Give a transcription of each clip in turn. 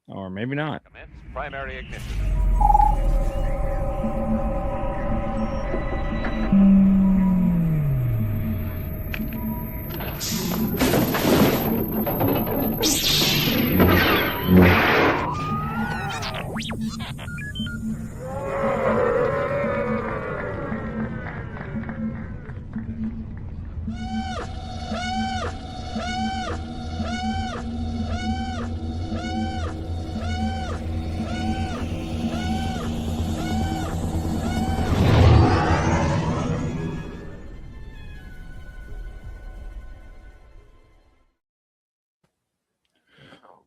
Or maybe not. Commence primary ignition.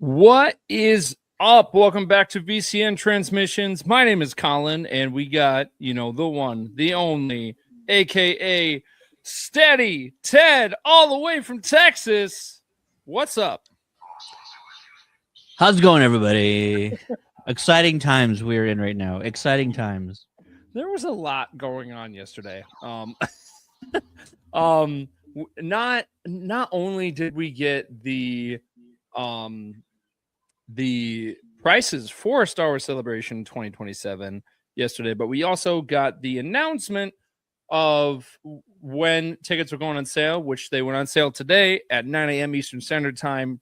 What is up? Welcome back to VCN Transmissions. My name is Colin, and we got, the one, the only, aka Steady Ted, all the way from Texas. What's up? How's it going, everybody? Exciting times we're in right now. Exciting times. There was a lot going on yesterday. Not only did we get the prices for Star Wars Celebration 2027 yesterday, but we also got the announcement of when tickets were going on sale, which they went on sale today at 9 a.m. Eastern Standard Time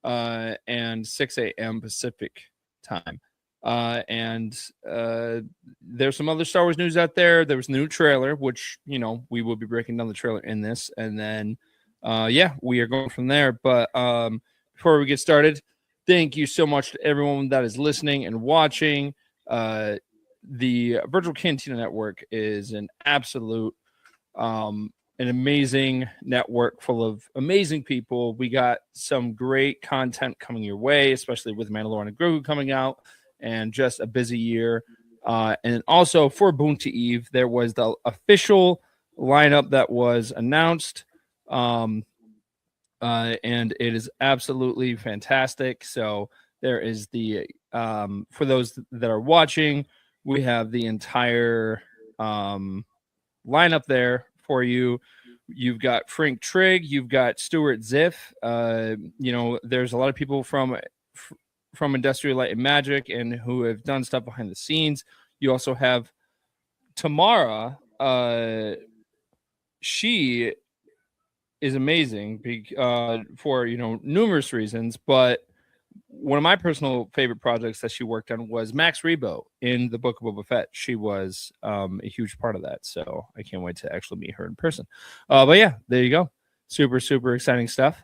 and 6 a.m. Pacific Time. There's some other Star Wars news out there. There was a new trailer, which, we will be breaking down the trailer in this. And then, we are going from there. But before we get started, thank you so much to everyone that is listening and watching. The Virtual Cantina Network is an absolute, an amazing network full of amazing people. We got some great content coming your way, especially with Mandalorian and Grogu coming out, and just a busy year. And also for Boonta Eve, there was the official lineup that was announced. And it is absolutely fantastic. So there is the for those that are watching, we have the entire lineup there for you. You've got Frank Trigg, you've got Stuart Ziff. There's a lot of people from Industrial Light and Magic and who have done stuff behind the scenes. You also have Tamara. She is amazing for numerous reasons, but one of my personal favorite projects that she worked on was Max Rebo in the Book of Boba Fett. She was a huge part of that, so I can't wait to actually meet her in person. But yeah, there you go. Super, super exciting stuff.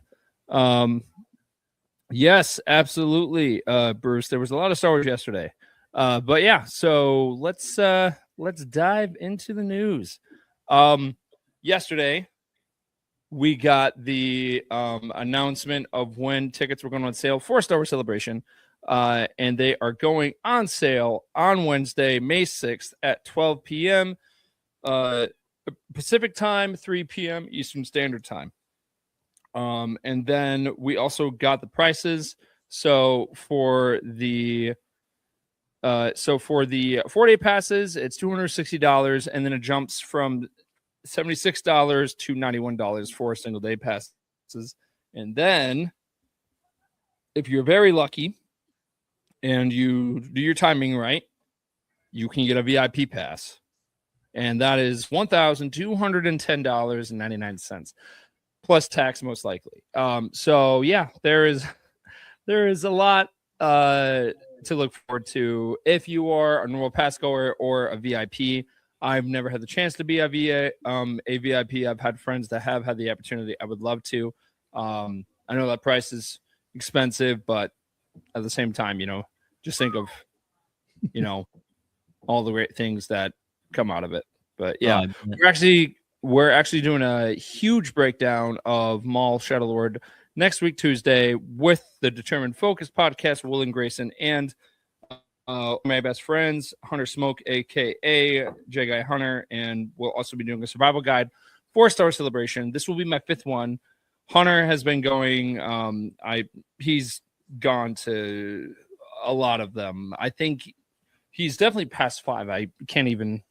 Yes, absolutely, Bruce. There was a lot of Star Wars yesterday. But yeah, so let's dive into the news. Yesterday, we got the announcement of when tickets were going on sale for Star Wars Celebration, and they are going on sale on Wednesday, May 6th at 12 p.m. Pacific Time, 3 p.m. Eastern Standard Time. And then we also got the prices. So for the 4-day passes, it's $260, and then it jumps from $76 to $91 for single day passes. And then if you're very lucky and you do your timing right, you can get a VIP pass, and that is $1,210.99 plus tax, most likely. So yeah, there is a lot to look forward to if you are a normal pass goer or a VIP. I've never had the chance to be a VIP. I've had friends that have had the opportunity. I would love to. I know that price is expensive, but at the same time, just think of, all the great things that come out of it. But yeah, we're actually doing a huge breakdown of Maul Shadow Lord next week, Tuesday, with the Determined Focus podcast, Will and Grayson, and my best friends, Hunter Smoke, aka J Guy Hunter, and we'll also be doing a survival guide for Star Wars Celebration. This will be my 5th one. Hunter has been going. He's gone to a lot of them. I think he's definitely past 5. I can't even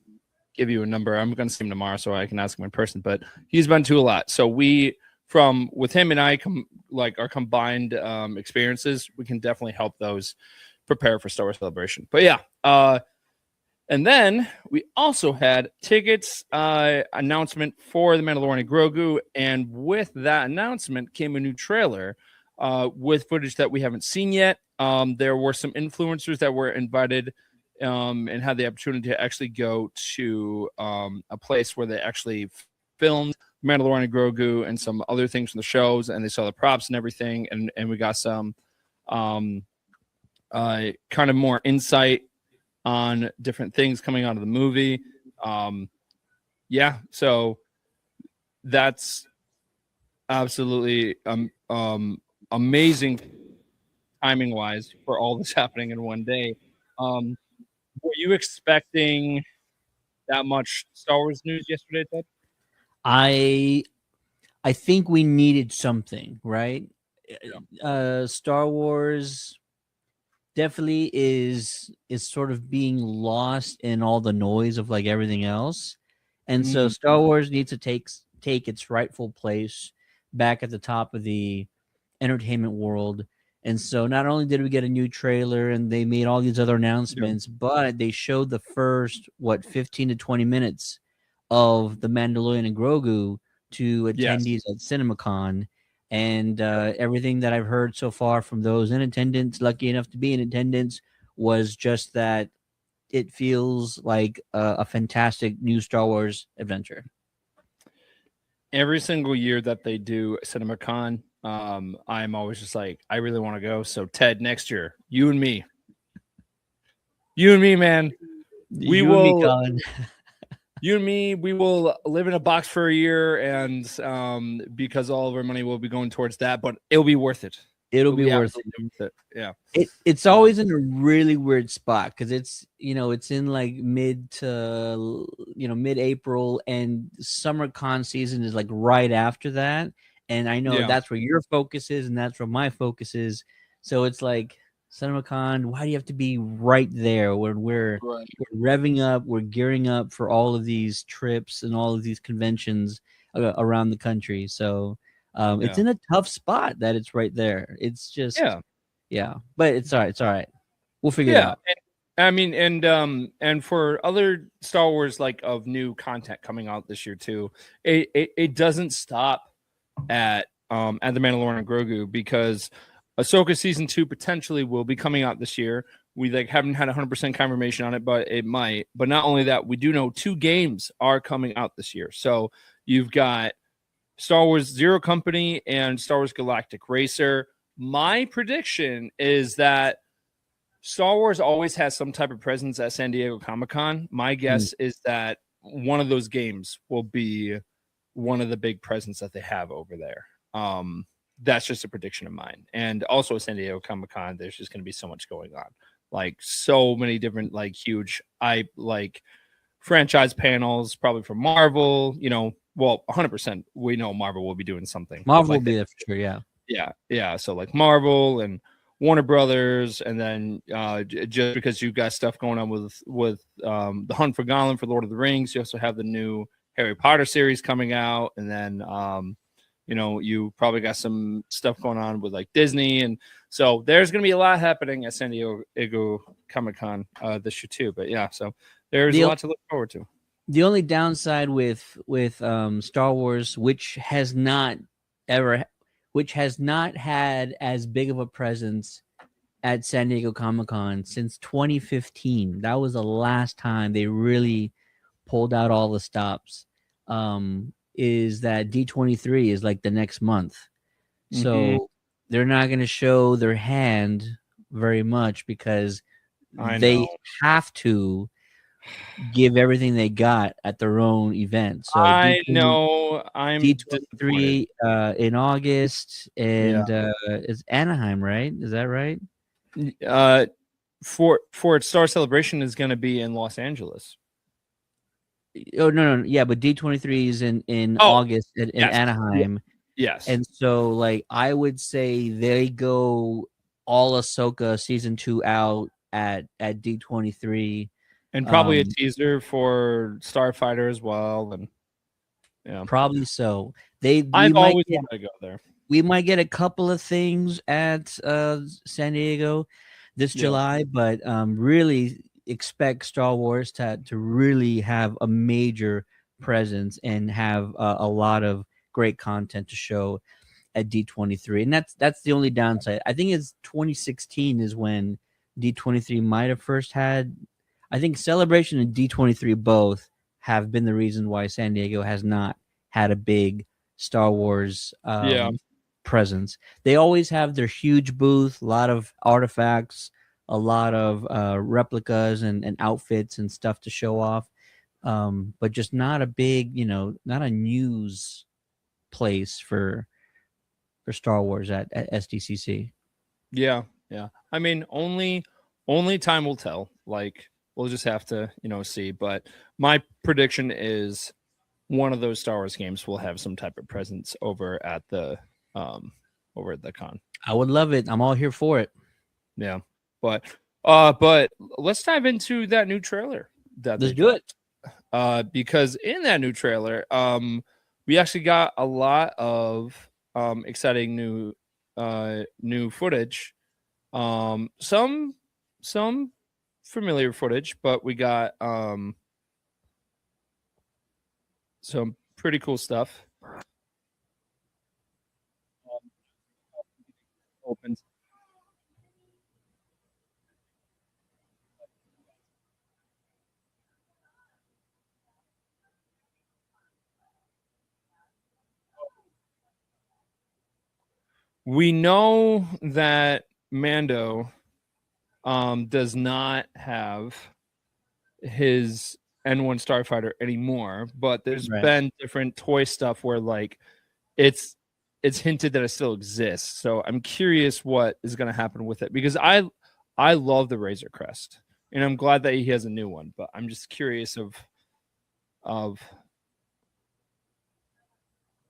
give you a number. I'm going to see him tomorrow so I can ask him in person, but he's been to a lot. So with him and I our combined experiences, we can definitely help those prepare for Star Wars Celebration. But yeah, and then we also had tickets announcement for The Mandalorian Grogu, and with that announcement came a new trailer with footage that we haven't seen yet. There were some influencers that were invited and had the opportunity to actually go to a place where they actually filmed Mandalorian and Grogu and some other things from the shows, and they saw the props and everything, and we got some kind of more insight on different things coming out of the movie. Yeah, so that's absolutely amazing timing wise for all this happening in one day. Were you expecting that much Star Wars news yesterday, Ted? I think we needed something, right? Star Wars definitely is sort of being lost in all the noise of like everything else, and so Star Wars needs to take its rightful place back at the top of the entertainment world. And so not only did we get a new trailer and they made all these other announcements, but they showed the first 15 to 20 minutes of the Mandalorian and Grogu to attendees at CinemaCon. And everything that I've heard so far from those in attendance, lucky enough to be in attendance, was just that it feels like a fantastic new Star Wars adventure. Every single year that they do CinemaCon, I'm always just like, I really want to go. So Ted, next year, you and me, man, we will live in a box for a year, and because all of our money will be going towards that, but it'll be worth it. It'll be worth it. Yeah. It's always in a really weird spot because it's in like mid-April, and summer con season is like right after that. And I know that's where your focus is, and that's where my focus is. So it's like, CinemaCon, why do you have to be right there when we're revving up, we're gearing up for all of these trips and all of these conventions around the country? So it's in a tough spot that it's right there. It's just but it's all right. It's all right. We'll figure it out. I mean, and for other Star Wars like of new content coming out this year too, it doesn't stop at the Mandalorian and Grogu, because Ahsoka season 2 potentially will be coming out this year. We haven't had 100% confirmation on it, but it might. But not only that, we do know 2 games are coming out this year. So you've got Star Wars Zero Company and Star Wars Galactic Racer. My prediction is that Star Wars always has some type of presence at San Diego Comic-Con. My guess is that one of those games will be one of the big presents that they have over there. That's just a prediction of mine. And also at San Diego Comic-Con, there's just going to be so much going on. Like so many different huge franchise panels, probably from Marvel, 100% we know Marvel will be doing something. Marvel will be there for sure, yeah. So like Marvel and Warner Brothers, and then just because you've got stuff going on with the Hunt for Gollum for Lord of the Rings, you also have the new Harry Potter series coming out, and then you probably got some stuff going on with Disney, and so there's going to be a lot happening at San Diego Comic-Con this year too. But yeah, so there's a lot to look forward to. The only downside with Star Wars, which has not had as big of a presence at San Diego Comic-Con since 2015. That was the last time they really pulled out all the stops. Is that D23 is like the next month. So they're not going to show their hand very much because they have to give everything they got at their own event. So I know I'm D23 in August, and it's Anaheim, right? Is that right? For its Star Celebration is going to be in Los Angeles. Oh no, yeah, but D23 is in August in Anaheim. Yes. And so I would say they go all Ahsoka season 2 out at D23. And probably a teaser for Starfighter as well. And probably so. They I've always wanted to go there. we might get a couple of things at San Diego this Yeah. July, but really expect Star Wars to really have a major presence and have a lot of great content to show at D23. And that's the only downside. I think it's 2016 is when D23 might have first had. I think Celebration and D23 both have been the reason why San Diego has not had a big Star Wars Yeah. presence. They always have their huge booth, a lot of artifacts, a lot of replicas and outfits and stuff to show off, but just not a big, not a news place for Star Wars at SDCC. Yeah. Yeah. I mean, only time will tell. Like, we'll just have to, see. But my prediction is one of those Star Wars games will have some type of presence over at the con. I would love it. I'm all here for it. Yeah. But let's dive into that new trailer. Let's do it. Because in that new trailer, we actually got a lot of exciting new footage. Some familiar footage, but we got some pretty cool stuff. Opens. We know that Mando does not have his N1 starfighter anymore, but there's been different toy stuff where like it's hinted that it still exists. So I'm curious what is going to happen with it, because I love the Razor Crest and I'm glad that he has a new one, but I'm just curious of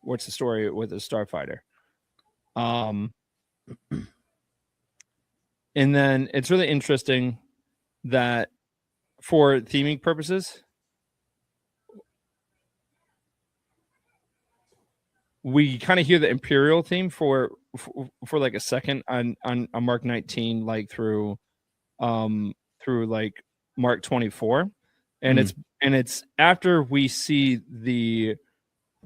what's the story with the starfighter. And then it's really interesting that for theming purposes, we kind of hear the Imperial theme for like a second on Mark 19, like through like Mark 24, and it's after we see the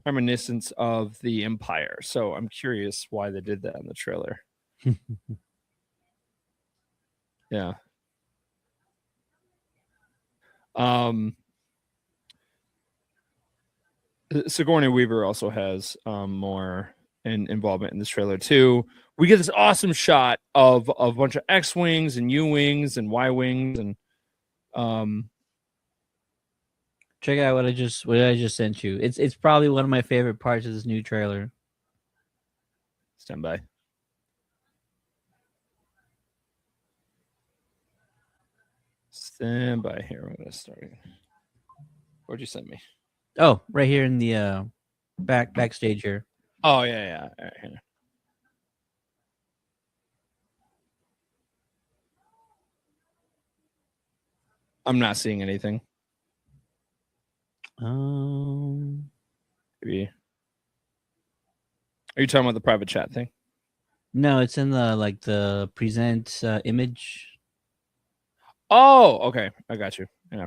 reminiscence of the Empire. So I'm curious why they did that in the trailer. Yeah. Sigourney Weaver also has more involvement in this trailer too. We get this awesome shot of a bunch of X-wings and U-wings and Y-wings and check out what I just sent you. It's probably one of my favorite parts of this new trailer. Stand by. Stand by here. I'm gonna start. Where'd you send me? Oh, right here in the backstage here. Oh yeah. All right, here. I'm not seeing anything. Maybe. Are you talking about the private chat thing? No, it's in the present image. Oh, okay. I got you. Yeah.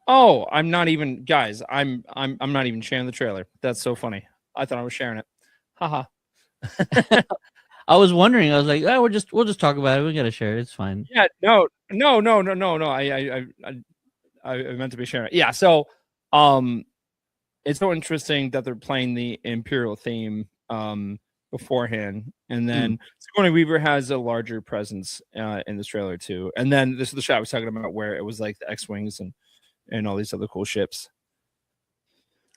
Oh, I'm not even, guys. I'm not even sharing the trailer. That's so funny. I thought I was sharing it. Haha. I was wondering. I was like, oh, we'll just talk about it. We gotta share it. It's fine. Yeah. No. I meant to be sharing it. Yeah. So, it's so interesting that they're playing the Imperial theme beforehand, and then Sigourney Weaver has a larger presence in this trailer too. And then this is the shot I was talking about where it was like the X-wings and all these other cool ships.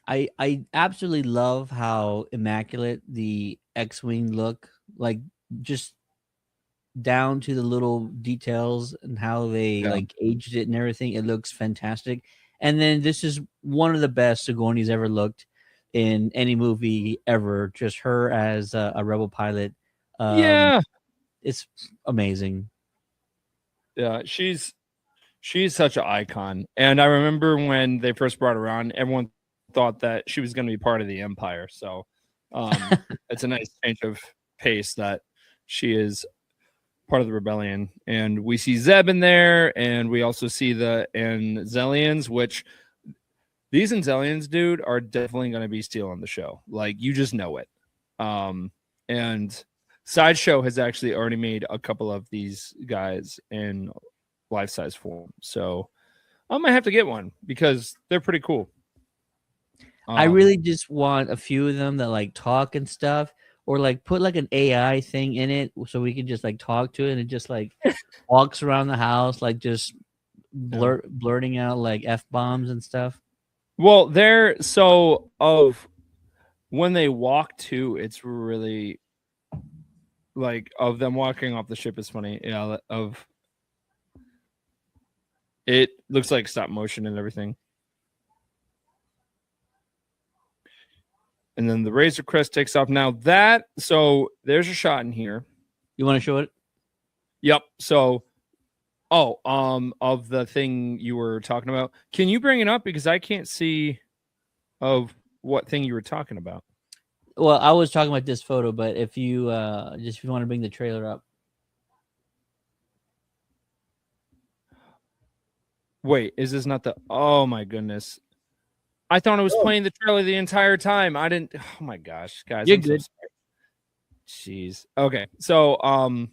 I absolutely love how immaculate the X-wing look, like just down to the little details and how they like aged it and everything. It looks fantastic. And then this is one of the best Sigourney's ever looked in any movie ever. Just her as a rebel pilot. Yeah, it's amazing. Yeah, she's She's such an icon. And I remember when they first brought her on, everyone thought that she was going to be part of the Empire. So it's a nice change of pace that she is part of the rebellion. And we see Zeb in there, and we also see the Anzelians, which these Anzelians, dude, are definitely going to be stealing the show. Like, you just know it. And Sideshow has actually already made a couple of these guys in life-size form. So I might have to get one because they're pretty cool. I really just want a few of them that like talk and stuff, or like put like an AI thing in it so we can just like talk to it and it just like walks around the house like just blurting out like F-bombs and stuff. Well, they're so of when they walk too, it's really like of them walking off the ship is funny. Yeah, of it looks like stop motion and everything. And then the Razor Crest takes off. Now that, so there's a shot in here. You want to show it? Yep. So, of the thing you were talking about, can you bring it up because I can't see of what thing you were talking about? Well, I was talking about this photo, but if you if you want to bring the trailer up. Wait, is this not the? Oh my goodness! I thought it was playing the trailer the entire time. I didn't. Oh my gosh, guys! You're good. So jeez. Okay. So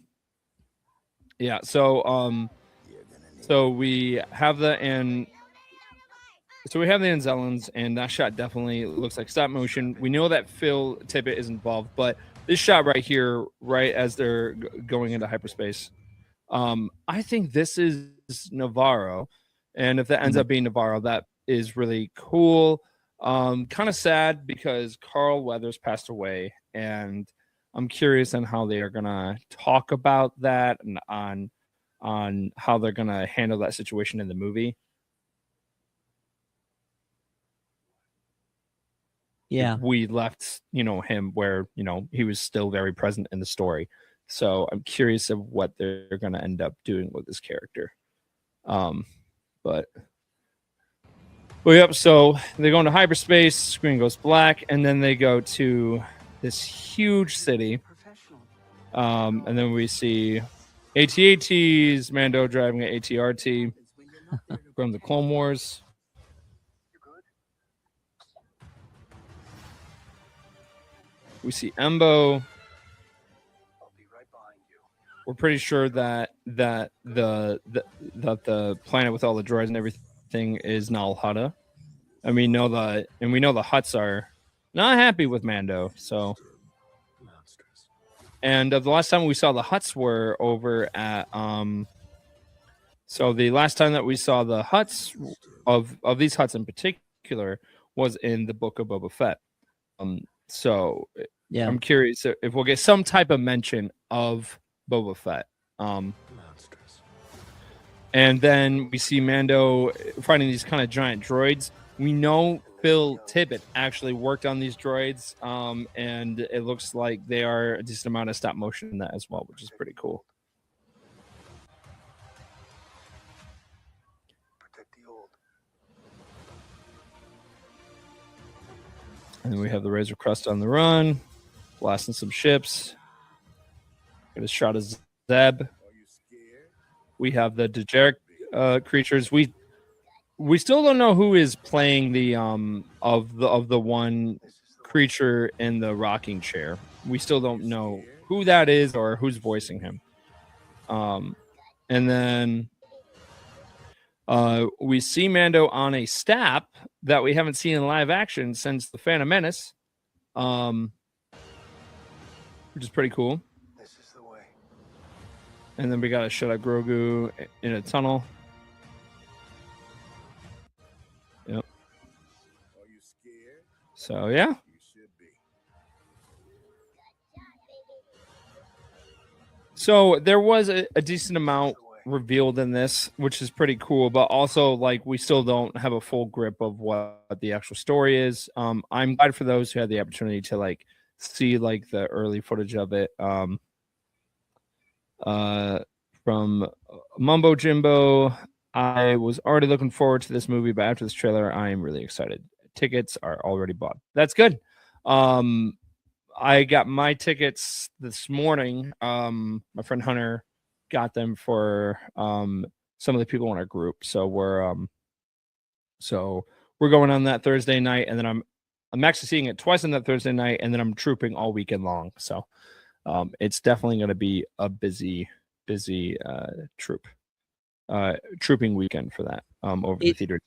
yeah. So we have the Anzellans, and that shot definitely looks like stop motion. We know that Phil Tippett is involved, but this shot right here, right as they're going into hyperspace, I think this is Navarro, and if that ends up being Navarro, that is really cool. Kind of sad because Carl Weathers passed away, and I'm curious on how they are gonna talk about that and on how they're gonna handle that situation in the movie. Yeah, we left him where he was still very present in the story. So I'm curious of what they're going to end up doing with this character. But yep. So they go into hyperspace. Screen goes black, and then they go to this huge city. And then we see AT-ATs, Mando driving an AT-RT from the Clone Wars. We see Embo. We're pretty sure that the planet with all the droids and everything is Nal Hutta. And we know the Hutts are not happy with Mando. So, and the last time we saw the Hutts were over at So the last time that we saw the Hutts of these Hutts in particular was in the Book of Boba Fett. So yeah, I'm curious if we'll get some type of mention of Boba Fett. And then we see Mando finding these kind of giant droids. We know Phil Tippett actually worked on these droids, and it looks like they are a decent amount of stop motion in that as well, which is pretty cool. And then we have the Razor Crest on the run, blasting some ships. Get a shot of Zeb. We have the Dejeric creatures. We still don't know who is playing the of the one creature in the rocking chair. We still don't know who that is or who's voicing him. And then we see Mando on a stap that we haven't seen in live action since the Phantom Menace, which is pretty cool. This is the way. And then we got a shot at Grogu in a tunnel. Yep. Are you scared? So yeah. You should be. So there was a decent amount revealed in this, which is pretty cool, but also like we still don't have a full grip of what the actual story is. I'm glad for those who had the opportunity to like see like the early footage of it from Mumbo Jimbo, I was already looking forward to this movie, but after this trailer, I am really excited. Tickets are already bought. That's good. Um, I got my tickets this morning. My friend Hunter got them for some of the people in our group. So we're going on that Thursday night, and then I'm actually seeing it twice on that Thursday night, and then I'm trooping all weekend long. So it's definitely going to be a busy trooping weekend for that over the It theater.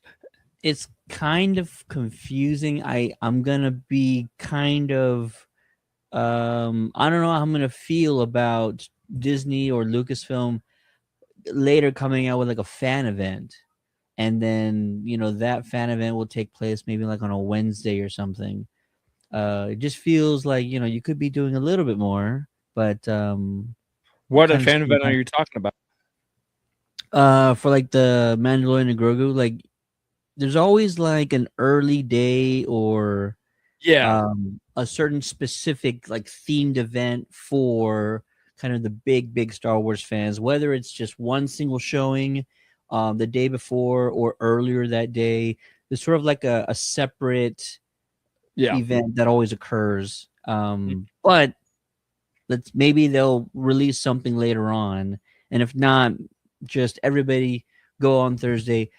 it's kind of confusing. I'm gonna be kind of I don't know how I'm gonna feel about Disney or Lucasfilm later coming out with like a fan event, and then that fan event will take place maybe like on a Wednesday or something. It just feels like you could be doing a little bit more, but What a kind of fan event are you talking about? for like the Mandalorian and Grogu, like there's always like an early day or Yeah, a certain specific like themed event for kind of the big Star Wars fans, whether it's just one single showing the day before or earlier that day. There's sort of like a separate yeah. event that always occurs. But maybe they'll release something later on, and if not, just everybody go on Thursday.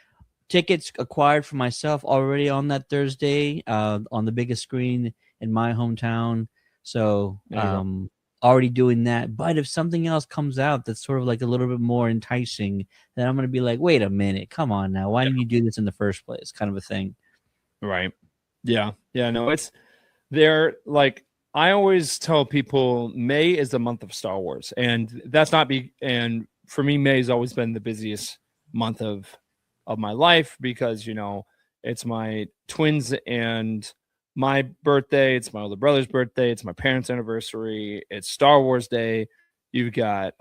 Tickets acquired for myself already on that Thursday on the biggest screen in my hometown. So There you go. already doing that. But if something else comes out that's sort of like a little bit more enticing, then I'm going to be like, wait a minute, come on now. Why didn't you do this in the first place? Kind of a thing. Right. Yeah. Yeah. No, it's they're like I always tell people May is the month of Star Wars, and that's not be and for me May has always been the busiest month of my life because it's my twins and my birthday, it's my older brother's birthday, it's my parents' anniversary, it's Star Wars Day. You've got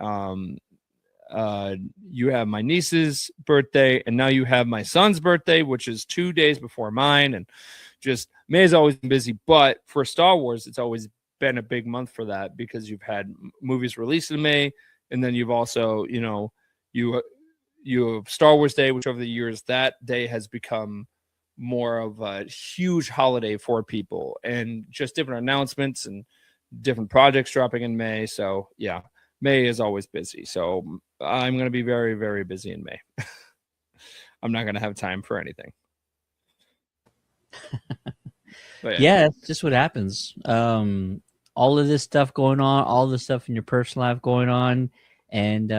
you have my niece's birthday, and now you have my son's birthday, which is 2 days before mine. And just May has always been busy, but for Star Wars, it's always been a big month for that because you've had movies released in May, and then you've also, you you have Star Wars Day, which over the years that day has become more of a huge holiday for people, and just different announcements and different projects dropping in May. So yeah, May is always busy. So I'm going to be very, very busy in May. I'm not going to have time for anything. But Yeah, it's just what happens. All of this stuff going on, all the stuff in your personal life going on, and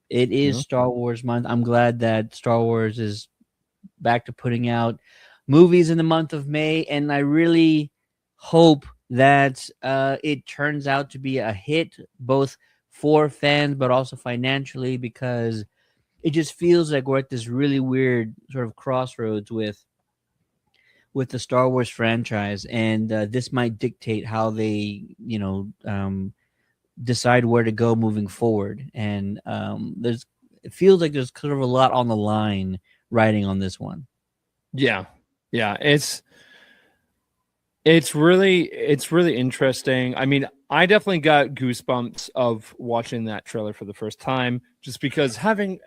it is yeah. Star Wars month. I'm glad that Star Wars is back to putting out movies in the month of May, and I really hope that it turns out to be a hit, both for fans but also financially, because it just feels like we're at this really weird sort of crossroads with the Star Wars franchise, and this might dictate how they, decide where to go moving forward. And it feels like there's kind of a lot on the line riding on this one. Yeah. Yeah. It's really interesting. I mean, I definitely got goosebumps of watching that trailer for the first time, just because having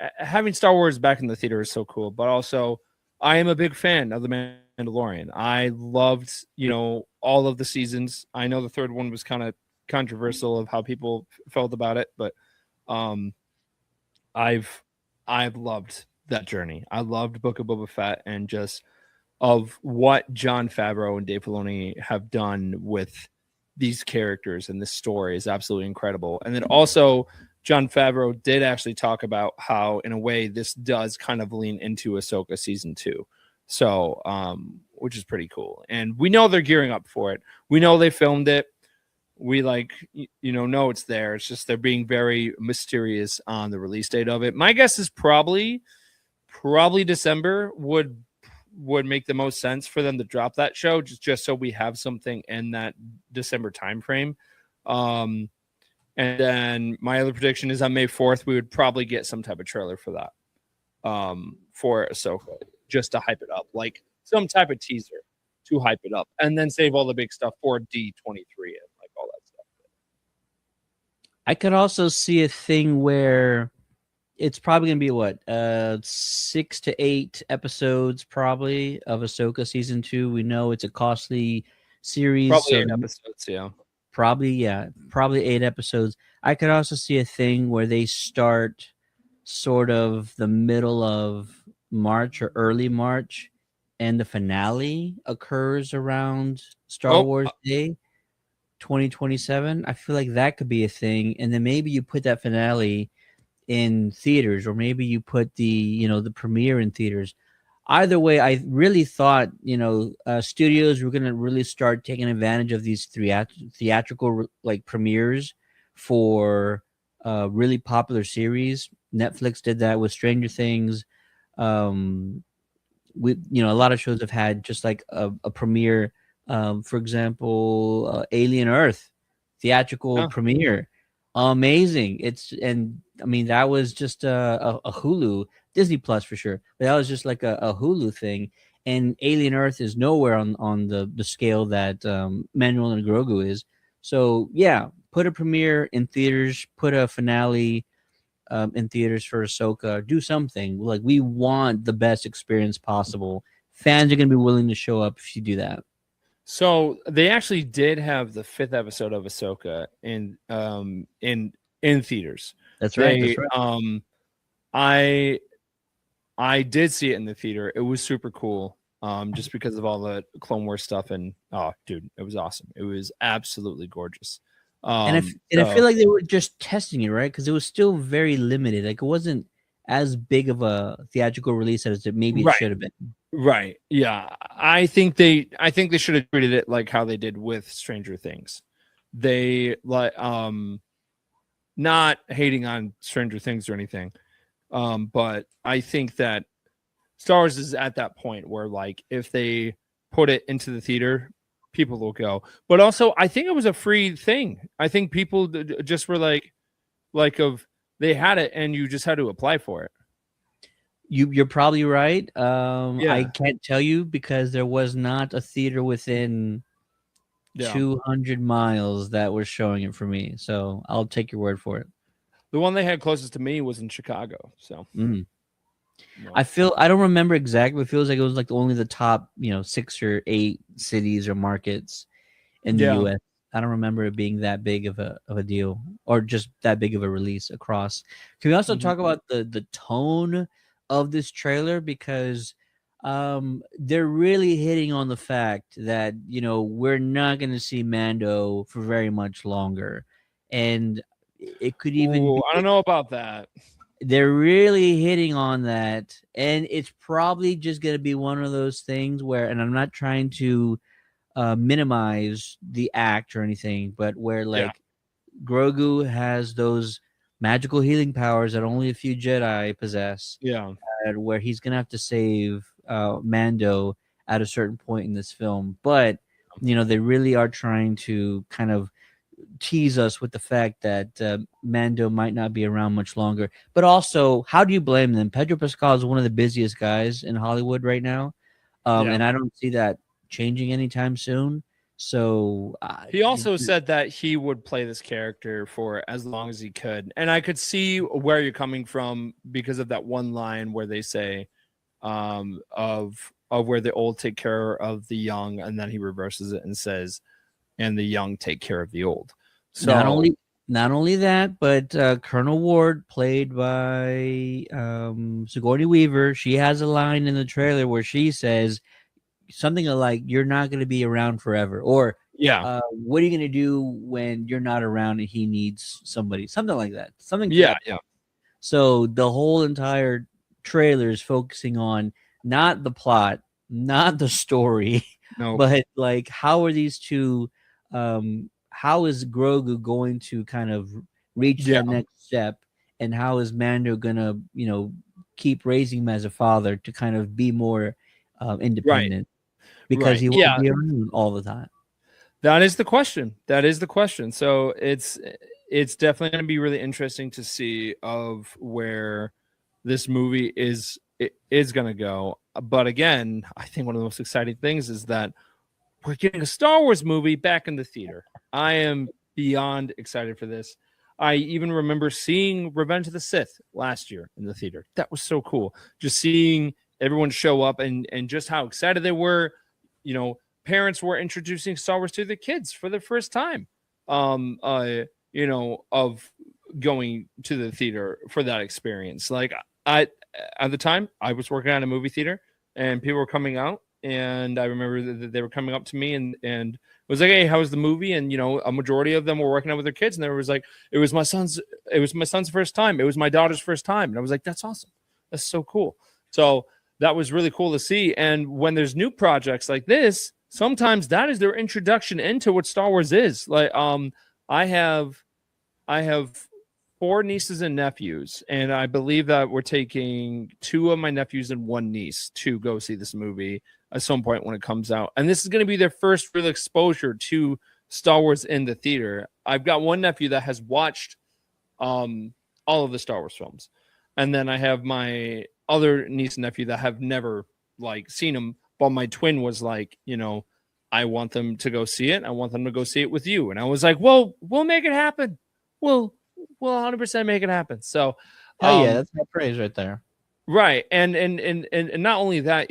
Star Wars back in the theater is so cool. But also, I am a big fan of the Mandalorian. I loved, all of the seasons. I know the third one was kind of controversial of how people felt about it, but um, I've I've loved that journey. I loved Book of Boba Fett, and just of what John Favreau and Dave Filoni have done with these characters and this story is absolutely incredible. And then also, John Favreau did actually talk about how, in a way, this does kind of lean into Ahsoka season 2. So, which is pretty cool. And we know they're gearing up for it. We know they filmed it. We know it's there. It's just they're being very mysterious on the release date of it. My guess is probably December would make the most sense for them to drop that show, just so we have something in that December timeframe. And then my other prediction is on May 4th, we would probably get some type of trailer for that, for Ahsoka, just to hype it up, like some type of teaser to hype it up, and then save all the big stuff for D23 and like all that stuff. I could also see a thing where it's probably gonna be what 6 to 8 episodes probably of Ahsoka season 2. We know it's a costly series, Probably so 8 episodes. Yeah. probably 8 episodes. I could also see a thing where they start sort of the middle of March or early March, and the finale occurs around Star Oh, Wars Day 2027. I feel like that could be a thing, and then maybe you put that finale in theaters, or maybe you put the premiere in theaters. Either way, I really thought studios were going to really start taking advantage of these theatrical like premieres for really popular series. Netflix did that with Stranger Things. um a lot of shows have had just like a premiere. For example, Alien Earth theatrical yeah. premiere, amazing. And I mean, that was just a Hulu, Disney Plus for sure, but that was just like a Hulu thing. And Alien Earth is nowhere on the scale that Manuel and Grogu is. So yeah, put a premiere in theaters, put a finale in theaters for Ahsoka. Do something. Like, we want the best experience possible. Fans are going to be willing to show up if you do that. So they actually did have the 5th episode of Ahsoka in theaters. That's right. They That's right. I I did see it in the theater. It was super cool. Just because of all the Clone Wars stuff, and oh, dude, it was awesome. It was absolutely gorgeous. And I feel like they were just testing it, right? Because it was still very limited. Like, it wasn't as big of a theatrical release as maybe it right, should have been. right, yeah. I think they should have treated it like how they did with Stranger Things. They like not hating on Stranger Things or anything, but I think that Star Wars is at that point where, like, if they put it into the theater, people will go. But also, I think it was a free thing. I think people just were of they had it and you just had to apply for it. You're probably right. I Yeah, can't tell you because there was not a theater within yeah. 200 miles that was showing it for me. So I'll take your word for it. The one they had closest to me was in Chicago. So Mm. no. I don't remember exactly, but it feels like it was like only the top, 6 or 8 cities or markets in the Yeah. US. I don't remember it being that big of a deal, or just that big of a release across. Can we also Mhm. talk about the tone of this trailer? Because they're really hitting on the fact that we're not going to see Mando for very much longer, and it could even Ooh, be, I don't know about that. they're really hitting on that. And it's probably just going to be one of those things where, and I'm not trying to minimize the act or anything, but where, Yeah. like, Grogu has those magical healing powers that only a few Jedi possess, Yeah. and where he's gonna have to save Mando at a certain point in this film. But they really are trying to kind of tease us with the fact that Mando might not be around much longer. But also, how do you blame them? Pedro Pascal is one of the busiest guys in Hollywood right now, Yeah. and I don't see that changing anytime soon. So, He also said that he would play this character for as long as he could. And I could see where you're coming from because of that one line where they say of where the old take care of the young, and then he reverses it and says, and the young take care of the old. not So only not only that, but Colonel Ward, played by Sigourney Weaver, she has a line in the trailer where she says something like, "You're not going to be around forever," or yeah. "What are you going to do when you're not around and he needs somebody?" Something like that. Something to Yeah. that. Yeah. So the whole entire trailer is focusing on not the plot, not the story, No. but like, how are these two? How is Grogu going to kind of reach Yeah. that next step, and how is Mando gonna, keep raising him as a father to kind of be more Right. independent, because Right. he won't Yeah. be around all the time. That is the question. That is the question. So it's definitely going to be really interesting to see of where this movie is going to go. But again, I think one of the most exciting things is that we're getting a Star Wars movie back in the theater. I am beyond excited for this. I even remember seeing Revenge of the Sith last year in the theater. That was so cool. Just seeing everyone show up and just how excited they were. You know, parents were introducing Star Wars to their kids for the first time. Um, uh, of going to the theater for that experience. Like I at the time I was working at a movie theater and people were coming out and I remember that they were coming up to me and was like, "Hey, how was the movie?" And a majority of them were working out with their kids, and there was like, "It was my son's first time. It was my daughter's first time." And I was like, "That's awesome. That's so cool." So that was really cool to see. And when there's new projects like this, sometimes that is their introduction into what Star Wars is. Like, I have I have four nieces and nephews, and I believe that we're taking two of my nephews and one niece to go see this movie at some point when it comes out. And this is going to be their first real exposure to Star Wars in the theater. I've got one nephew that has watched all of the Star Wars films. And then I have my other niece and nephew that have never seen them. But my twin was like, I want them to go see it. I want them to go see it with you. And I was like, well, we'll make it happen. We'll 100% make it happen. So, Oh yeah, that's my praise right there. right. And not only that,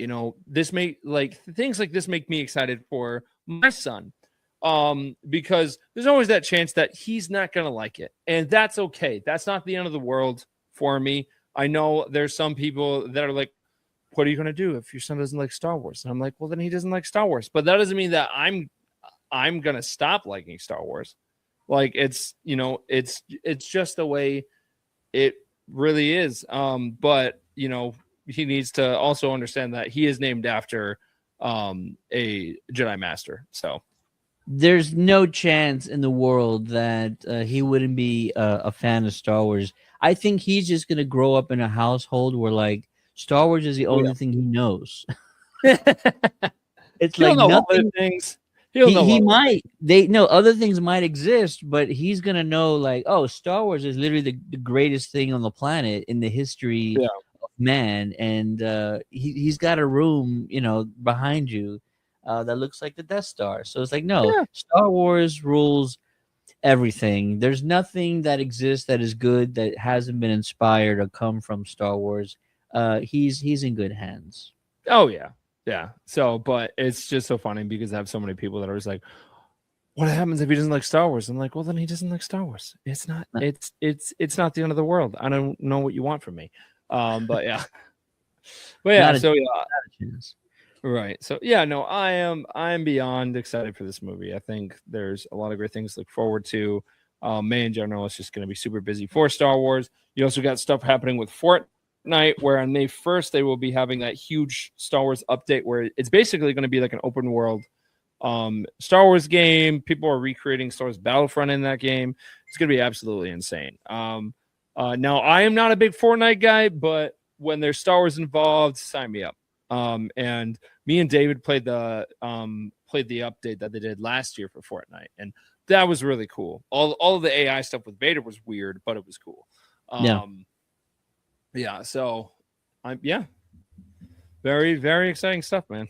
this things like this make me excited for my son. Because there's always that chance that he's not going to like it. And that's okay. That's not the end of the world for me. I know there's some people that are like, what are you going to do if your son doesn't like Star Wars? And I'm like, well, then he doesn't like Star Wars. But that doesn't mean that I'm going to stop liking Star Wars. Like it's just the way it really is. But he needs to also understand that he is named after a Jedi Master. So there's no chance in the world that he wouldn't be a fan of Star Wars. I think he's just gonna grow up in a household where Star Wars is the only thing he knows. It's he'll like know nothing. Other things. He might. They know other things might exist, but he's gonna know Star Wars is literally the greatest thing on the planet in the history of man, and he's got a room behind you that looks like the Death Star. So it's like Star Wars rules everything. There's nothing that exists that is good that hasn't been inspired or come from Star Wars. He's in good hands. Oh yeah. Yeah. So, but it's just so funny because I have so many people that are just like, what happens if he doesn't like Star Wars? I'm like, well, then he doesn't like Star Wars. It's not, it's not the end of the world. I don't know what you want from me. But yeah. But yeah, right. So yeah, no, I am beyond excited for this movie. I think there's a lot of great things to look forward to. May in general, it's just going to be super busy for Star Wars. You also got stuff happening with Fortnite, where on May 1st they will be having that huge Star Wars update where it's basically going to be like an open world Star Wars game. People are recreating Star Wars Battlefront in that game. It's going to be absolutely insane. Now I am not a big Fortnite guy, but when there's Star Wars involved, sign me up. And me and David played the update that they did last year for Fortnite, and that was really cool. All of the AI stuff with Vader was weird, but it was cool. Yeah. So very, very exciting stuff, man.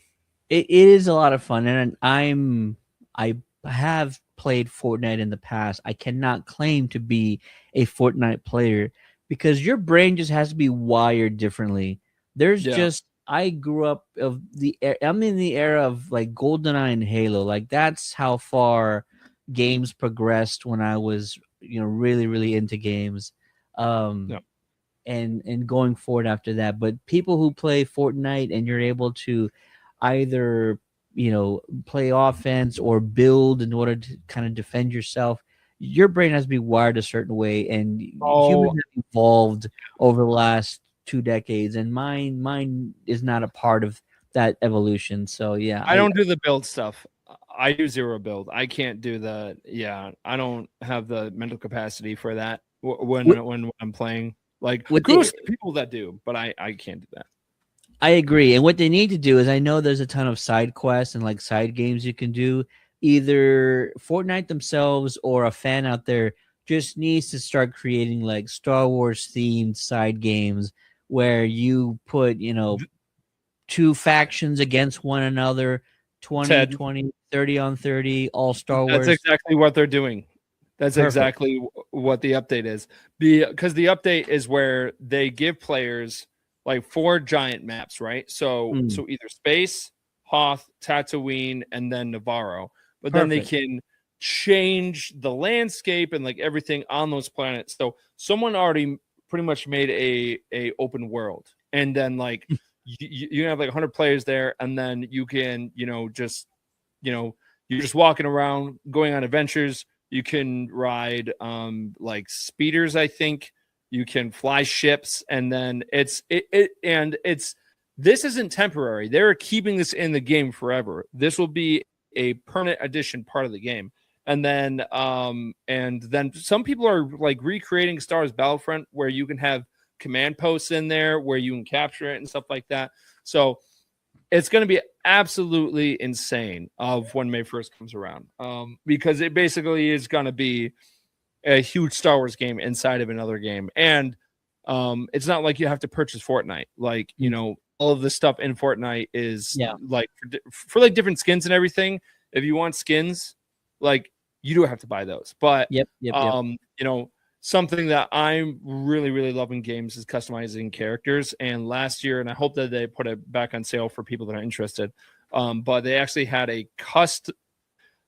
It is a lot of fun, and I have played Fortnite in the past. I cannot claim to be a Fortnite player because your brain just has to be wired differently. There's just I grew up I'm in the era of GoldenEye and Halo. That's how far games progressed when I was really, really into games. And going forward after that. But people who play Fortnite and you're able to either play offense or build in order to kind of defend yourself, your brain has to be wired a certain way, and humans have evolved over the last 2 decades, and mine is not a part of that evolution. So yeah, I don't do the build stuff. I do zero build. I can't do the I don't have the mental capacity for that when I'm playing. Kudos to people that do, but I can't do that. I agree. And what they need to do is, I know there's a ton of side quests and side games you can do. Either Fortnite themselves or a fan out there just needs to start creating Star Wars themed side games where you put, two factions against one another, 20, 30 on 30, all Star Wars. That's exactly what they're doing. That's Perfect. exactly what the update is. Because the update is where they give players like 4 giant maps, right? So Mm, either space, Hoth, Tatooine, and then Navarro. But then they perfect. can change the landscape and like everything on those planets. So someone already pretty much made a open world, and then like you have like 100 players there, and then you can just you're just walking around going on adventures. You can ride like speeders, I think. You can fly ships, and then it's this isn't temporary. They're keeping this in the game forever. This will be a permanent addition part of the game. And then some people are like recreating Star Wars Battlefront where you can have command posts in there where you can capture it and stuff like that. So it's going to be absolutely insane of when May 1st comes around, because it basically is going to be a huge Star Wars game inside of another game. And it's not like you have to purchase Fortnite. Like, Mm, all of the stuff in Fortnite is yeah. like for like different skins and everything. If you want skins, like you do have to buy those. But Yep. Yep. Yep. something that I'm really, really loving games is customizing characters. And last year, and I hope that they put it back on sale for people that are interested. But they actually had a custom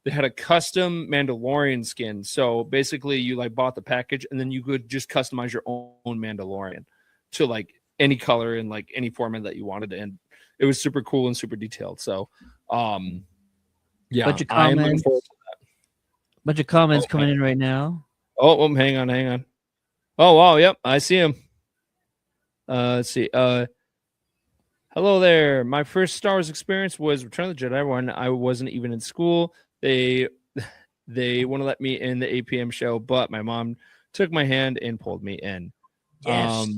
Mandalorian skin. So basically you like bought the package and then you could just customize your own Mandalorian to like any color and like any format that you wanted. And it was super cool and super detailed. So yeah, Bunch of I am looking comments. forward to Bunch of comments that. coming in right now. Hang on. Oh wow, yep, I see him. Let's see. Hello there. My first Star Wars experience was Return of the Jedi when I wasn't even in school. They want to let me in the 8 p.m. show, but my mom took my hand and pulled me in. Yes.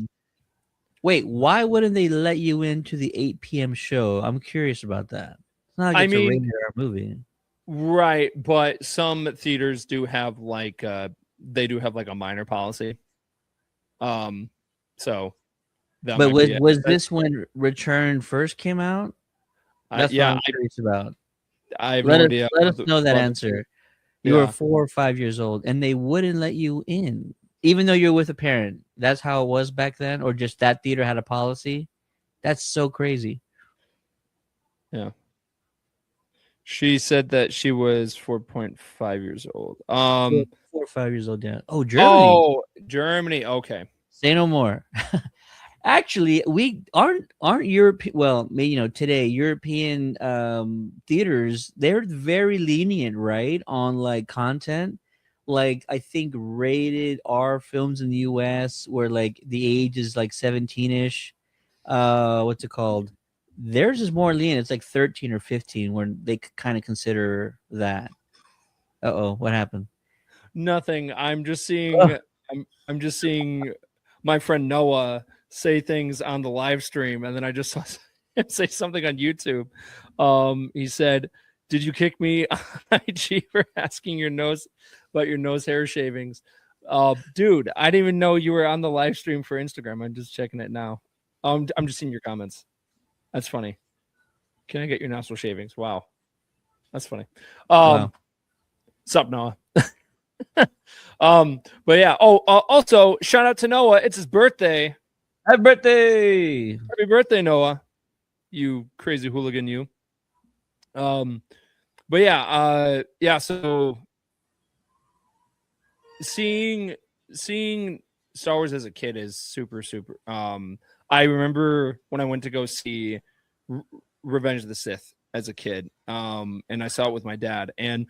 Wait, why wouldn't they let you into the 8 p.m. show? I'm curious about that. It's not like I it's a mean, rated R movie. right, but some theaters do have like they do have like a minor policy. So that But might be it. was this when Return first came out? That's what Yeah, I'm curious about. I have Let no us idea let us know that about answer. You were yeah. 4 or 5 years old, and they wouldn't let you in, even though you're with a parent. That's how it was back then, or just that theater had a policy. That's so crazy. Yeah. She said that she was 4.5 years old. 4 or 5 years old, yeah. Oh, Germany. Oh, Germany. Okay. Say no more. Actually, we aren't European. Well, today European theaters, they're very lenient, right, on like content. Like I think rated R films in the US where like the age is like 17ish. What's it called? Theirs is more lenient. It's like 13 or 15 where they kind of consider that. Uh-oh, what happened? Nothing. I'm just Ugh. seeing I'm just seeing my friend Noah say things on the live stream, and then I just saw him say something on YouTube. He said, "Did you kick me on IG for asking your nose about your nose hair shavings?" Dude, I didn't even know you were on the live stream for Instagram. I'm just checking it now. I'm just seeing your comments. That's funny. Can I get your nostril shavings? Wow, that's funny. Wow. Sup, Noah? But yeah. Oh, also shout out to Noah. It's his birthday. Happy birthday! Happy birthday, Noah. You crazy hooligan, you. Um, but yeah. So seeing Star Wars as a kid is super super. I remember when I went to go see Revenge of the Sith as a kid. And I saw it with my dad, and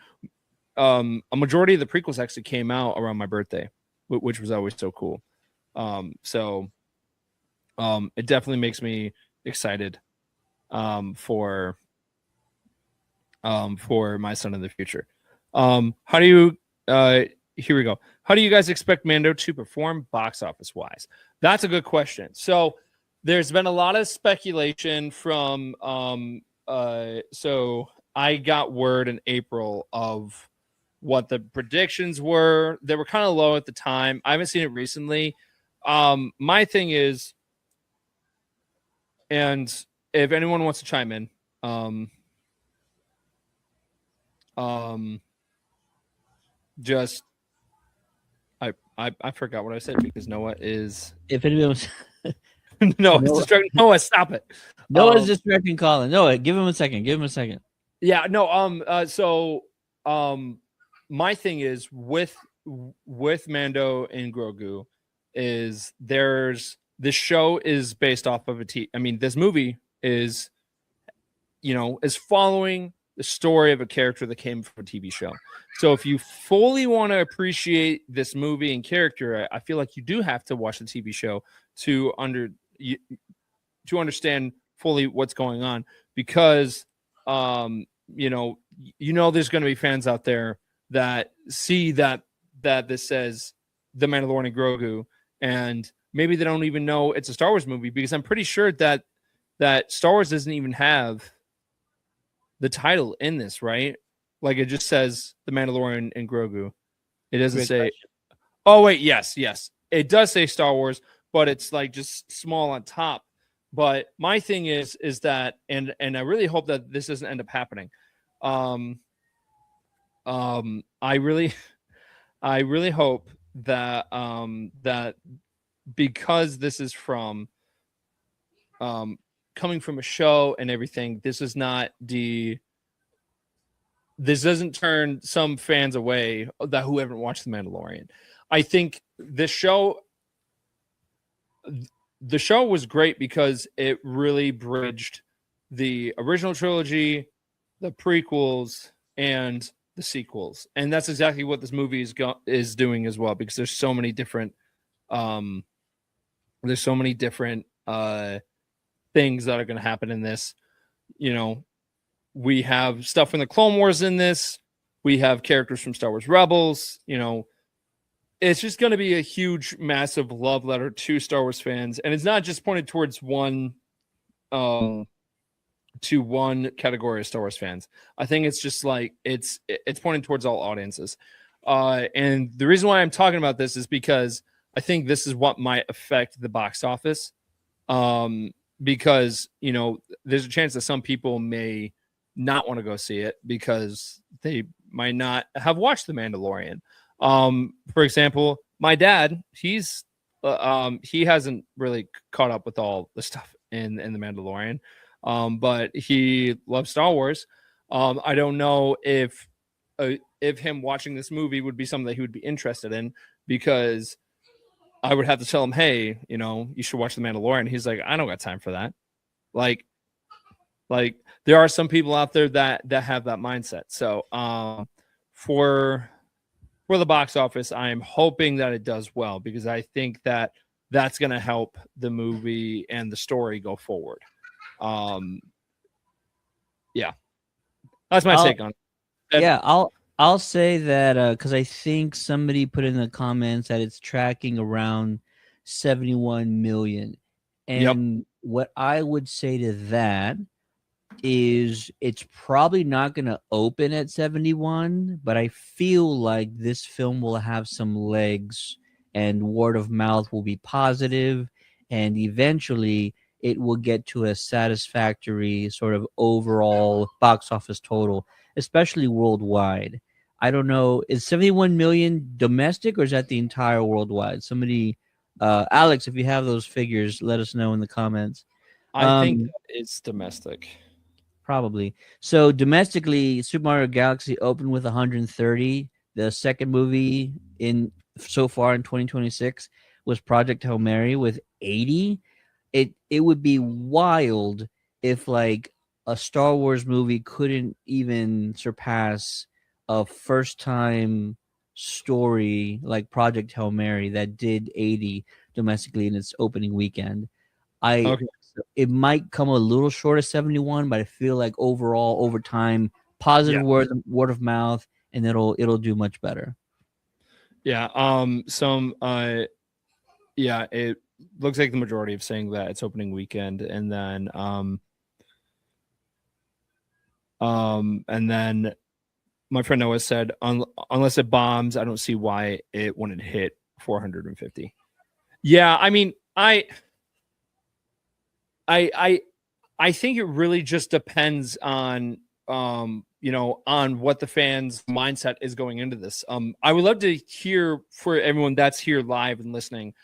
a majority of the prequels actually came out around my birthday, which was always so cool. So it definitely makes me excited for my son in the future. How do you here we go. How do you guys expect Mando to perform box office wise? That's a good question. So there's been a lot of speculation from so I got word in April of what the predictions were. They were kind of low at the time. I haven't seen it recently. My thing is, and if anyone wants to chime in, um, just I forgot what I said because Noah is If anyone was no, it's Noah, distracting. Noah, stop it. Noah's distracting Colin. Noah, give him a second. Give him a second. Yeah, no, so my thing is with Mando and Grogu is this show is based off of I mean, this movie is is following the story of a character that came from a TV show. So if you fully want to appreciate this movie and character, I feel like you do have to watch the TV show to understand fully what's going on, because there's going to be fans out there that see that this says the Mandalorian and Grogu, and maybe they don't even know it's a Star Wars movie, because I'm pretty sure that Star Wars doesn't even have the title in this, right? Like, it just says the Mandalorian and Grogu. It doesn't Great say question. Oh wait, yes. It does say Star Wars, but it's like just small on top. But my thing is that, and I really hope that this doesn't end up happening. I really I really hope that that because this is from coming from a show and everything, this doesn't turn some fans away that who haven't watched The Mandalorian. I think the show was great because it really bridged the original trilogy, the prequels, and the sequels, and that's exactly what this movie is doing as well. Because there's so many different things that are going to happen in this. We have stuff from the Clone Wars in this. We have characters from Star Wars Rebels. It's just going to be a huge, massive love letter to Star Wars fans, and it's not just pointed towards one category of Star Wars fans. I think it's just like it's pointing towards all audiences. And the reason why I'm talking about this is because I think this is what might affect the box office. Because there's a chance that some people may not want to go see it because they might not have watched The Mandalorian. For example, my dad, he hasn't really caught up with all the stuff in The Mandalorian, but he loves Star Wars. I don't know if him watching this movie would be something that he would be interested in, because I would have to tell him, hey, you should watch The Mandalorian. He's like, I don't got time for that. Like there are some people out there that have that mindset. So for the box office, I am hoping that it does well, because I think that that's going to help the movie and the story go forward. Yeah, that's my take on it. Yeah, I'll say that because I think somebody put in the comments that it's tracking around 71 million, and what I would say to that is it's probably not going to open at 71, but I feel like this film will have some legs and word of mouth will be positive, and eventually it will get to a satisfactory sort of overall box office total, especially worldwide. I don't know, is 71 million domestic, or is that the entire worldwide? Somebody, Alex, if you have those figures, let us know in the comments. I think it's domestic. Probably. So domestically, Super Mario Galaxy opened with 130. The second movie in so far in 2026 was Project Hail Mary with 80. It would be wild if like a Star Wars movie couldn't even surpass a first time story like Project Hail Mary that did 80 domestically in its opening weekend. Okay. It might come a little short of 71, but I feel like overall, over time, positive word of mouth, and it'll do much better. Yeah. It looks like the majority of saying that it's opening weekend, and then my friend Noah said, unless it bombs, I don't see why it wouldn't hit 450. Yeah, I mean, I think it really just depends on on what the fans' mindset is going into this. I would love to hear for everyone that's here live and listening.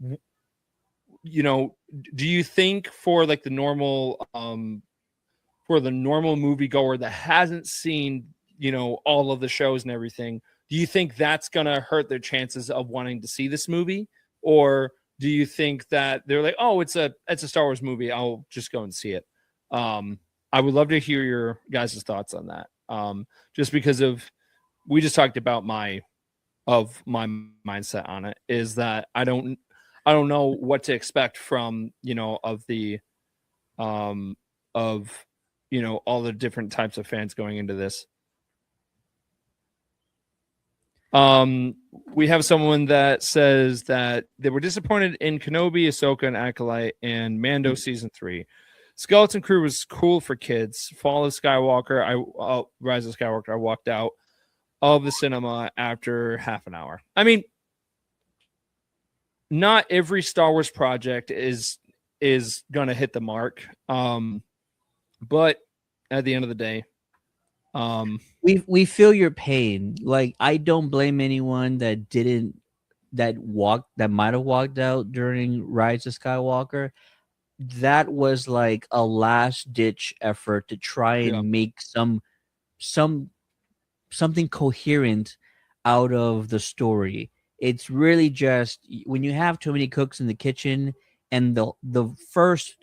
Do you think for like the normal moviegoer that hasn't seen, all of the shows and everything, do you think that's gonna hurt their chances of wanting to see this movie, or do you think that they're like, oh, it's a Star Wars movie, I'll just go and see it? I would love to hear your guys' thoughts on that. Just because we just talked about my mindset on it is that I don't know what to expect from, of the of all the different types of fans going into this. We have someone that says that they were disappointed in Kenobi, Ahsoka, and Acolyte, and Mando season 3. Skeleton Crew was cool for kids. Fall of Skywalker, Rise of Skywalker, I walked out of the cinema after half an hour. I mean, not every Star Wars project is gonna hit the mark. But at the end of the day, we feel your pain. Like, I don't blame anyone that might have walked out during Rise of Skywalker. That was like a last ditch effort to try and make something coherent out of the story. It's really just when you have too many cooks in the kitchen, and the first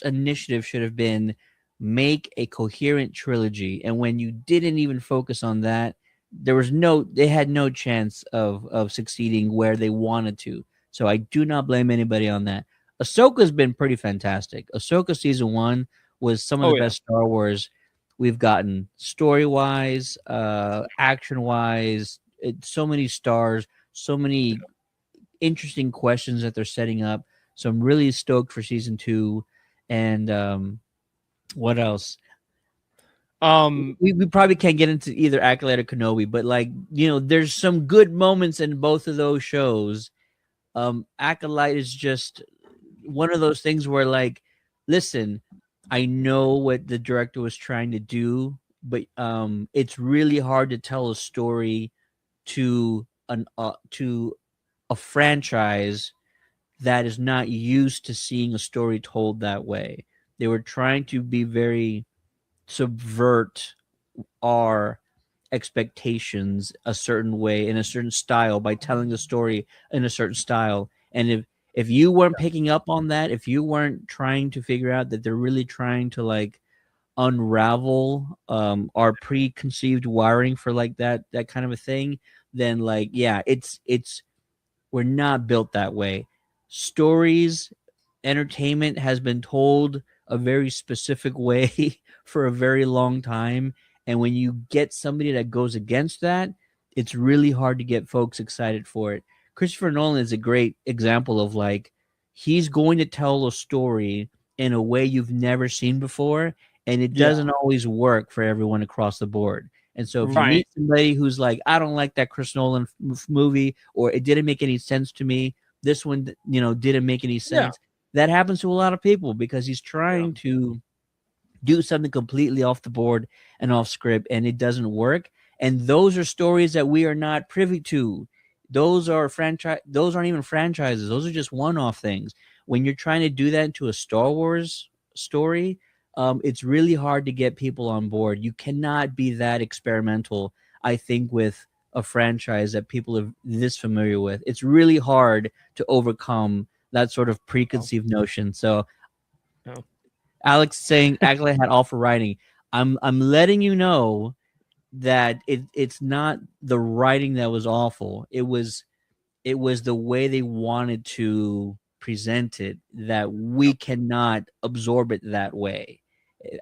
initiative should have been make a coherent trilogy. And when you didn't even focus on that, they had no chance of succeeding where they wanted to. So I do not blame anybody on that. Ahsoka's been pretty fantastic. Ahsoka season 1 was some of the best Star Wars we've gotten, story-wise, action-wise. So many stars, so many interesting questions that they're setting up. So I'm really stoked for season 2. And what else? We probably can't get into either Acolyte or Kenobi, but there's some good moments in both of those shows. Acolyte is just one of those things where, like, listen, I know what the director was trying to do, but it's really hard to tell a story to a franchise that is not used to seeing a story told that way. They were trying to be very subvert our expectations a certain way, in a certain style, by telling the story in a certain style. And if you weren't picking up on that, if you weren't trying to figure out that they're really trying to like unravel our preconceived wiring for like that kind of a thing, then it's we're not built that way. Stories, entertainment has been told a very specific way for a very long time. And when you get somebody that goes against that, it's really hard to get folks excited for it. Christopher Nolan is a great example of, like, he's going to tell a story in a way you've never seen before, and it doesn't always work for everyone across the board. And so if you meet somebody who's like, I don't like that Chris Nolan movie, or it didn't make any sense to me, this one, didn't make any sense. That happens to a lot of people because he's trying to do something completely off the board and off script, and it doesn't work. And those are stories that we are not privy to. Those aren't even franchises. Those are just one-off things. When you're trying to do that into a Star Wars story, it's really hard to get people on board. You cannot be that experimental, I think, with a franchise that people are this familiar with. It's really hard to overcome that sort of preconceived notion. So Alex saying Acolyte had awful writing. I'm letting you know that it's not the writing that was awful. It was the way they wanted to present it that we cannot absorb it that way.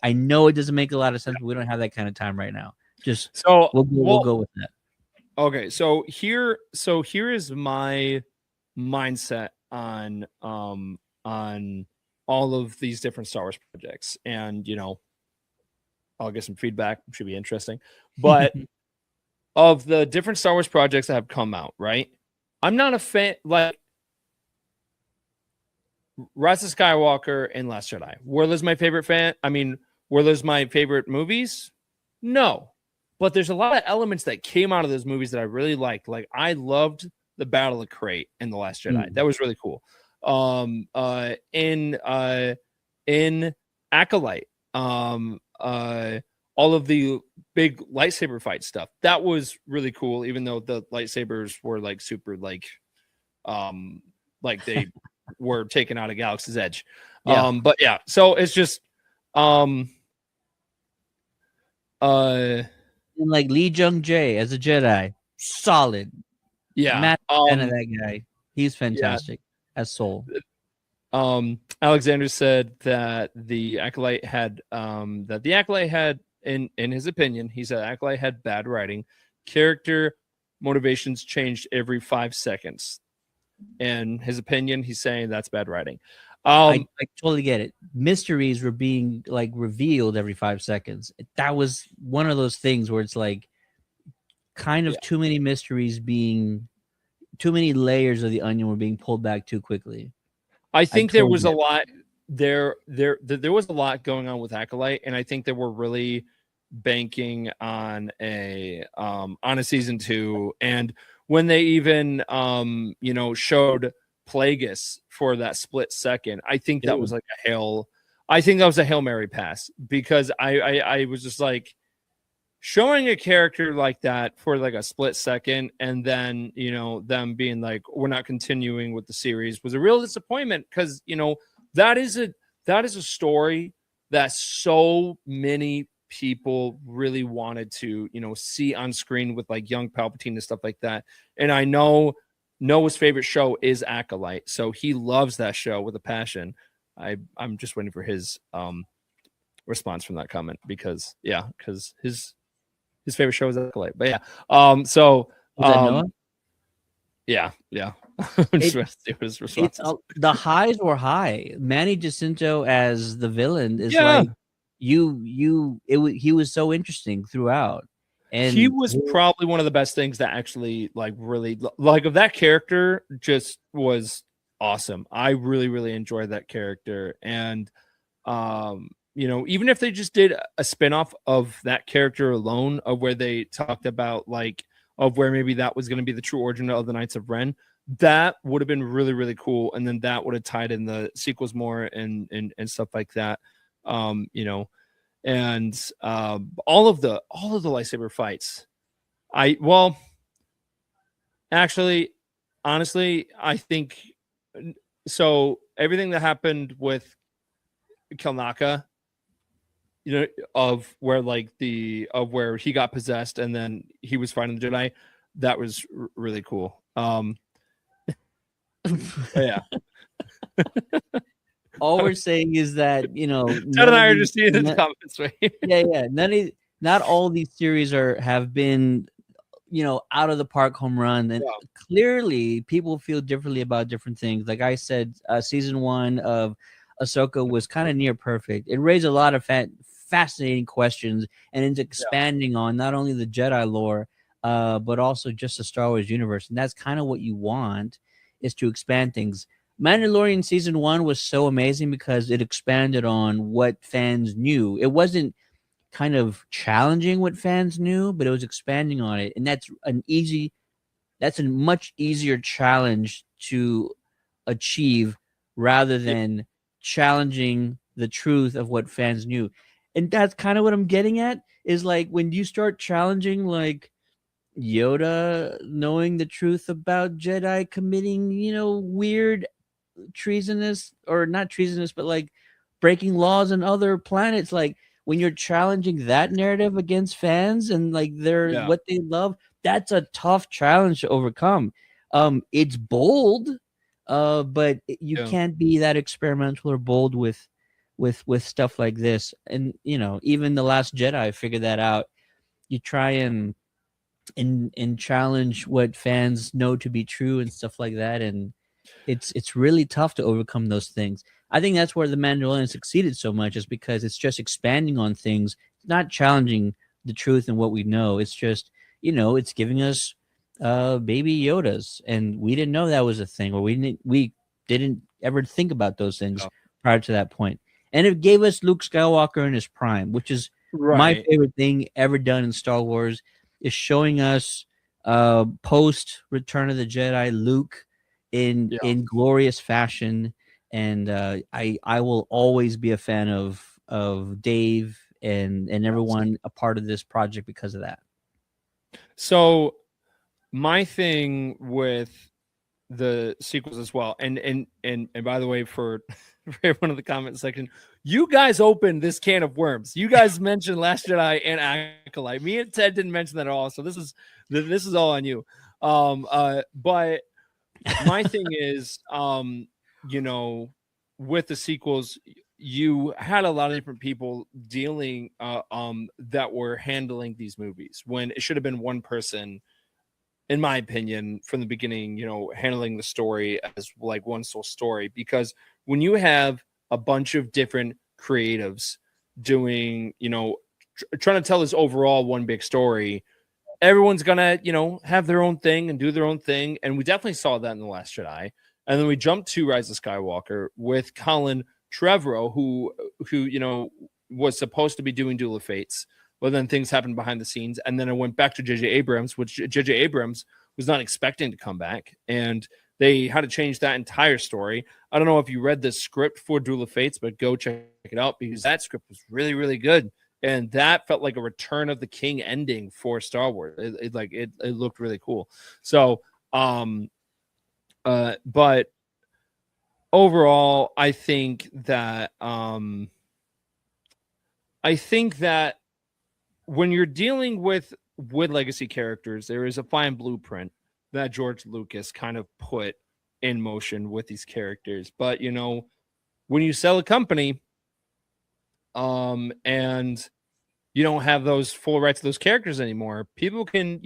I know it doesn't make a lot of sense, but we don't have that kind of time right now. Just so we'll go with that. Okay, so here is my mindset on all of these different Star Wars projects, and I'll get some feedback. It should be interesting. But of the different Star Wars projects that have come out, right? I'm not a fan. Like Rise of Skywalker and Last Jedi. Were those my favorite were those my favorite movies? No, but there's a lot of elements that came out of those movies that I really liked. Like I loved the Battle of Crate in The Last Jedi. That was really cool. In Acolyte, all of the big lightsaber fight stuff, that was really cool, even though the lightsabers were like super like they were taken out of Galaxy's Edge. Yeah. But yeah, so it's just And like Lee Jung Jae as a Jedi, solid. yeah. Matt fan of that guy. He's fantastic as Soul. Alexander said that the Acolyte had in his opinion, he said Acolyte had bad writing. Character motivations changed every 5 seconds. In his opinion, he's saying that's bad writing. I totally get it. Mysteries were being like revealed every 5 seconds. That was one of those things where it's like kind of too many mysteries being, too many layers of the onion were being pulled back too quickly. I think there was a lot there was a lot going on with Acolyte, and I think they were really banking on a season 2. And when they even showed Plagueis for that split second, I think that was like I think that was a Hail Mary pass, because I was just like, showing a character like that for like a split second and then them being like, we're not continuing with the series, was a real disappointment, because that is a story that so many people really wanted to see on screen with like young Palpatine and stuff like that. And I know Noah's favorite show is Acolyte, so he loves that show with a passion. I'm just waiting for his response from that comment, because his favorite show is Acolyte. But yeah, so Noah? yeah. I'm just to see what his response is. The highs were high. Manny Jacinto as the villain is like he was so interesting throughout, and he was probably one of the best things that actually like really like of that character just was awesome. I really, really enjoyed that character. And even if they just did a spinoff of that character alone, of where they talked about like of where maybe that was going to be the true origin of the Knights of Ren, that would have been really, really cool. And then that would have tied in the sequels more and stuff like that. And all of the lightsaber fights. Honestly, I think so. Everything that happened with Kelnaka, of where where he got possessed and then he was fighting the Jedi, that was really cool. Yeah. All we're saying is that Ted and I are just seeing the comments right here. Not all these series have been out of the park home run, and clearly people feel differently about different things. Like I said, season 1 of Ahsoka was kind of near perfect. It raised a lot of fascinating questions, and it's expanding on not only the Jedi lore, but also just the Star Wars universe. And that's kind of what you want, is to expand things. Mandalorian season 1 was so amazing because it expanded on what fans knew. It wasn't kind of challenging what fans knew, but it was expanding on it. And that's a much easier challenge to achieve rather than challenging the truth of what fans knew. And that's kind of what I'm getting at, is like when you start challenging like Yoda knowing the truth about Jedi committing, weird treasonous, or not treasonous, but like breaking laws on other planets. Like when you're challenging that narrative against fans and like what they love, that's a tough challenge to overcome. It's bold, but you can't be that experimental or bold with stuff like this. And even The Last Jedi figured that out. You try and challenge what fans know to be true and stuff like that, and it's really tough to overcome those things. I think that's where The Mandalorian succeeded so much, is because it's just expanding on things, not challenging the truth and what we know. It's just it's giving us baby Yodas, and we didn't know that was a thing, or we didn't ever think about those things prior to that point. And it gave us Luke Skywalker in his prime, which is my Right. favorite thing ever done in Star Wars is showing us post Return of the Jedi Luke Yeah. in glorious fashion, and I will always be a fan of Dave and Yes. everyone a part of this project because of that. So my thing with the sequels as well, and by the way, for everyone in the comment section, you guys opened this can of worms. You guys mentioned Last Jedi and Acolyte. Me and Ted didn't mention that at all, so this is all on you. But my thing is, you know, with the sequels, you had a lot of different people dealing, that were handling these movies when it should have been one person, in my opinion, from the beginning, handling the story as like one sole story. Because when you have a bunch of different creatives doing, trying to tell this overall one big story, everyone's gonna, have their own thing and do their own thing. And we definitely saw that in The Last Jedi. And then we jumped to Rise of Skywalker with Colin Trevorrow, who, was supposed to be doing Duel of Fates, but then things happened behind the scenes. And then it went back to JJ Abrams, which JJ Abrams was not expecting to come back. And they had to change that entire story. I don't know if you read the script for Duel of Fates, but go check it out because that script was really, really good. And that felt like a Return of the King ending for Star Wars. It looked really cool. So, but overall, I think that when you're dealing with legacy characters, there is a fine blueprint that George Lucas kind of put in motion with these characters. But when you sell a company, and you don't have those full rights to those characters anymore, people can,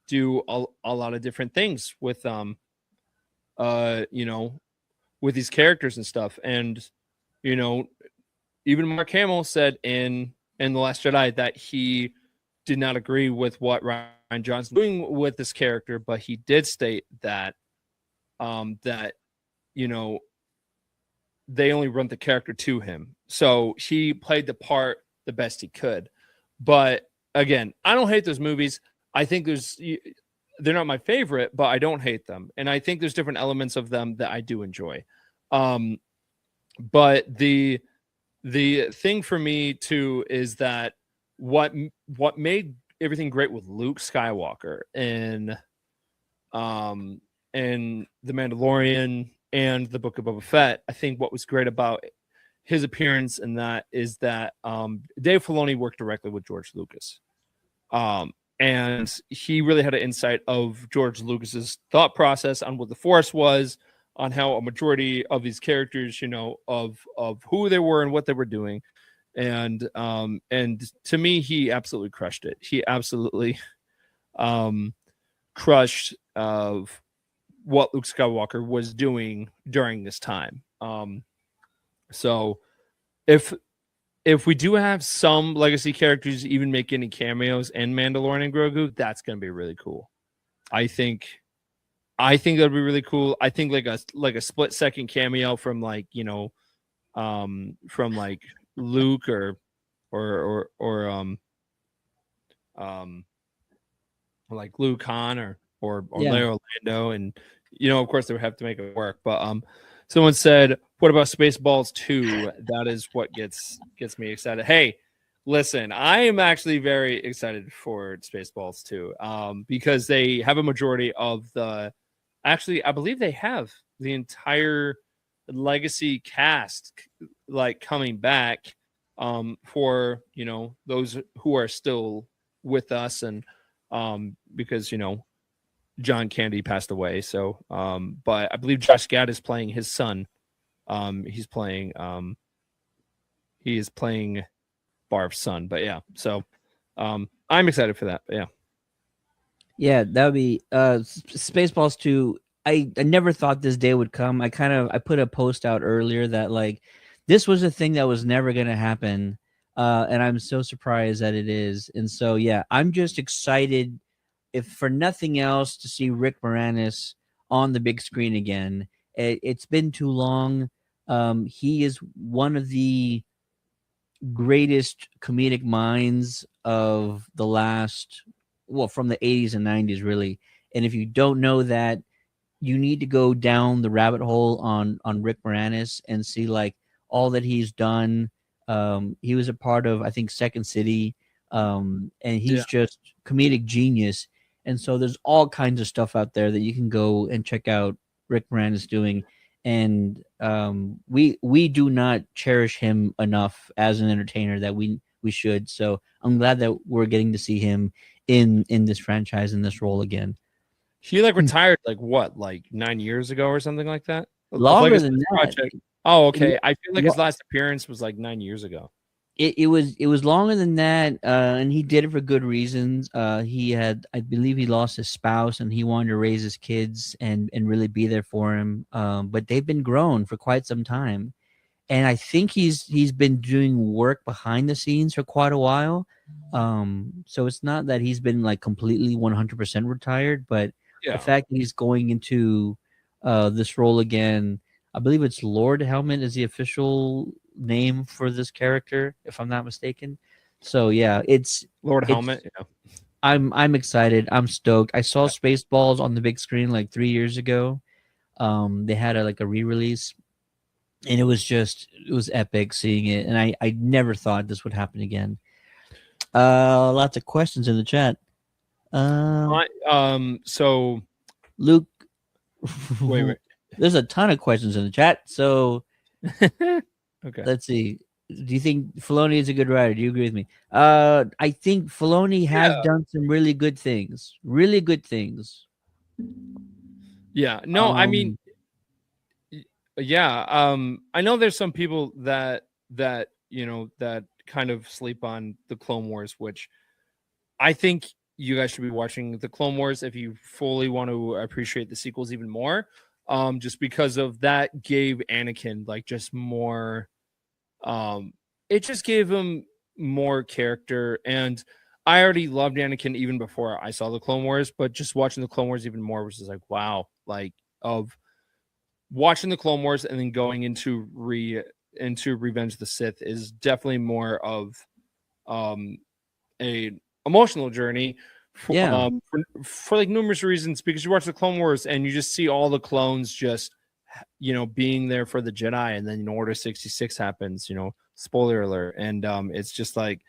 do a lot of different things with you know, with these characters and stuff. And, you know, even Mark Hamill said in The Last Jedi that he did not agree with what Ryan Johnson doing with this character, but he did state that that, you know, they only run the character to him. So he played the part the best he could. But again, I don't hate those movies. I think they're not my favorite, but I don't hate them. And I think there's different elements of them that I do enjoy. But the thing for me too is that what made everything great with Luke Skywalker and The Mandalorian and the Book of Boba Fett, I think what was great about his appearance in that is that Dave Filoni worked directly with George Lucas. And he really had an insight of George Lucas's thought process on what the Force was, on how a majority of these characters, of who they were and what they were doing. And to me, he absolutely crushed it. He absolutely crushed of what Luke Skywalker was doing during this time. So if we do have some legacy characters even make any cameos in Mandalorian and Grogu, that's going to be really cool. I think that'd be really cool. I think like a split second cameo from from like Luke or like Luke Han or Yeah. Leia Orlando, and of course they would have to make it work. But someone said, "What about Spaceballs 2?" That is what gets me excited. Hey, listen, I am actually very excited for Spaceballs 2, because they have a majority of the. Actually, I believe they have the entire legacy cast like coming back, for those who are still with us, and because John Candy passed away. So but I believe Josh Gad is playing his son. He is playing Barb's son. But yeah, so I'm excited for that. But yeah. Yeah, that would be Spaceballs 2. I never thought this day would come. I put a post out earlier that like this was a thing that was never going to happen. And I'm so surprised that it is. And so yeah, I'm just excited, if for nothing else, to see Rick Moranis on the big screen again. It's been too long. He is one of the greatest comedic minds of the last, well, from the 80s and 90s, really. And if you don't know that, you need to go down the rabbit hole on Rick Moranis and see like all that he's done. He was a part of, I think, Second City, and Yeah. he's just comedic genius. And so there's all kinds of stuff out there that you can go and check out Rick Moranis doing. And we do not cherish him enough as an entertainer that we should. So I'm glad that we're getting to see him in this franchise in this role again. He like retired like what, like 9 years ago or something like that? Of like Longer his than last that. project. Oh, Lo- okay. I feel like his lo- last appearance was like 9 years ago. it was longer than that, and he did it for good reasons. He had, I believe, he lost his spouse, and he wanted to raise his kids and really be there for him. But they've been grown for quite some time, and I think he's been doing work behind the scenes for quite a while. So it's not that he's been like completely 100% retired, but the Yeah. fact that he's going into this role again, I believe it's Lord Helmet is the official name for this character, if I'm not mistaken. So yeah, Lord it's Helmet. Yeah. I'm excited. I'm stoked. I saw Yeah. Spaceballs on the big screen like 3 years ago. They had like a re-release, and it was epic seeing it, and I never thought this would happen again. Lots of questions in the chat. I, so Luke, wait. there's a ton of questions in the chat. So Okay. let's see. Do you think Filoni is a good writer? Do you agree with me? I think Filoni has Yeah. done some really good things. Really good things. Yeah. No, I mean, Um, yeah. I know there's some people that that kind of sleep on the Clone Wars, which I think you guys should be watching the Clone Wars if you fully want to appreciate the sequels even more. Just because of that gave Anakin like just more. It just gave him more character, and I already loved Anakin even before I saw the Clone Wars. But just watching the Clone Wars even more was just like wow, like of watching the Clone Wars and then going into Revenge of the Sith is definitely more of um a emotional journey yeah, for like numerous reasons because you watch the Clone Wars and you just see all the clones just being there for the Jedi, and then Order 66 happens, spoiler alert, and it's just like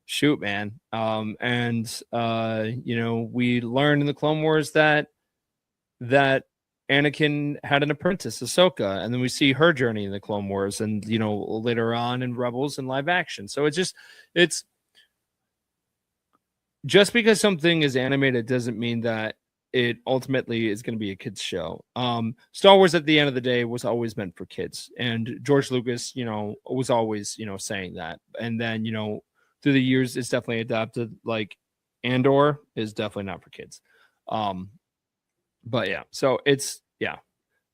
shoot, man. And we learned in the Clone Wars that Anakin had an apprentice, Ahsoka, and then we see her journey in the Clone Wars, and later on in Rebels and live action. So it's just because something is animated doesn't mean that it ultimately is going to be a kids show. Star Wars at the end of the day was always meant for kids, and George Lucas, was always saying that. And then through the years, it's definitely adapted. Like Andor is definitely not for kids. Um, but yeah, so it's yeah.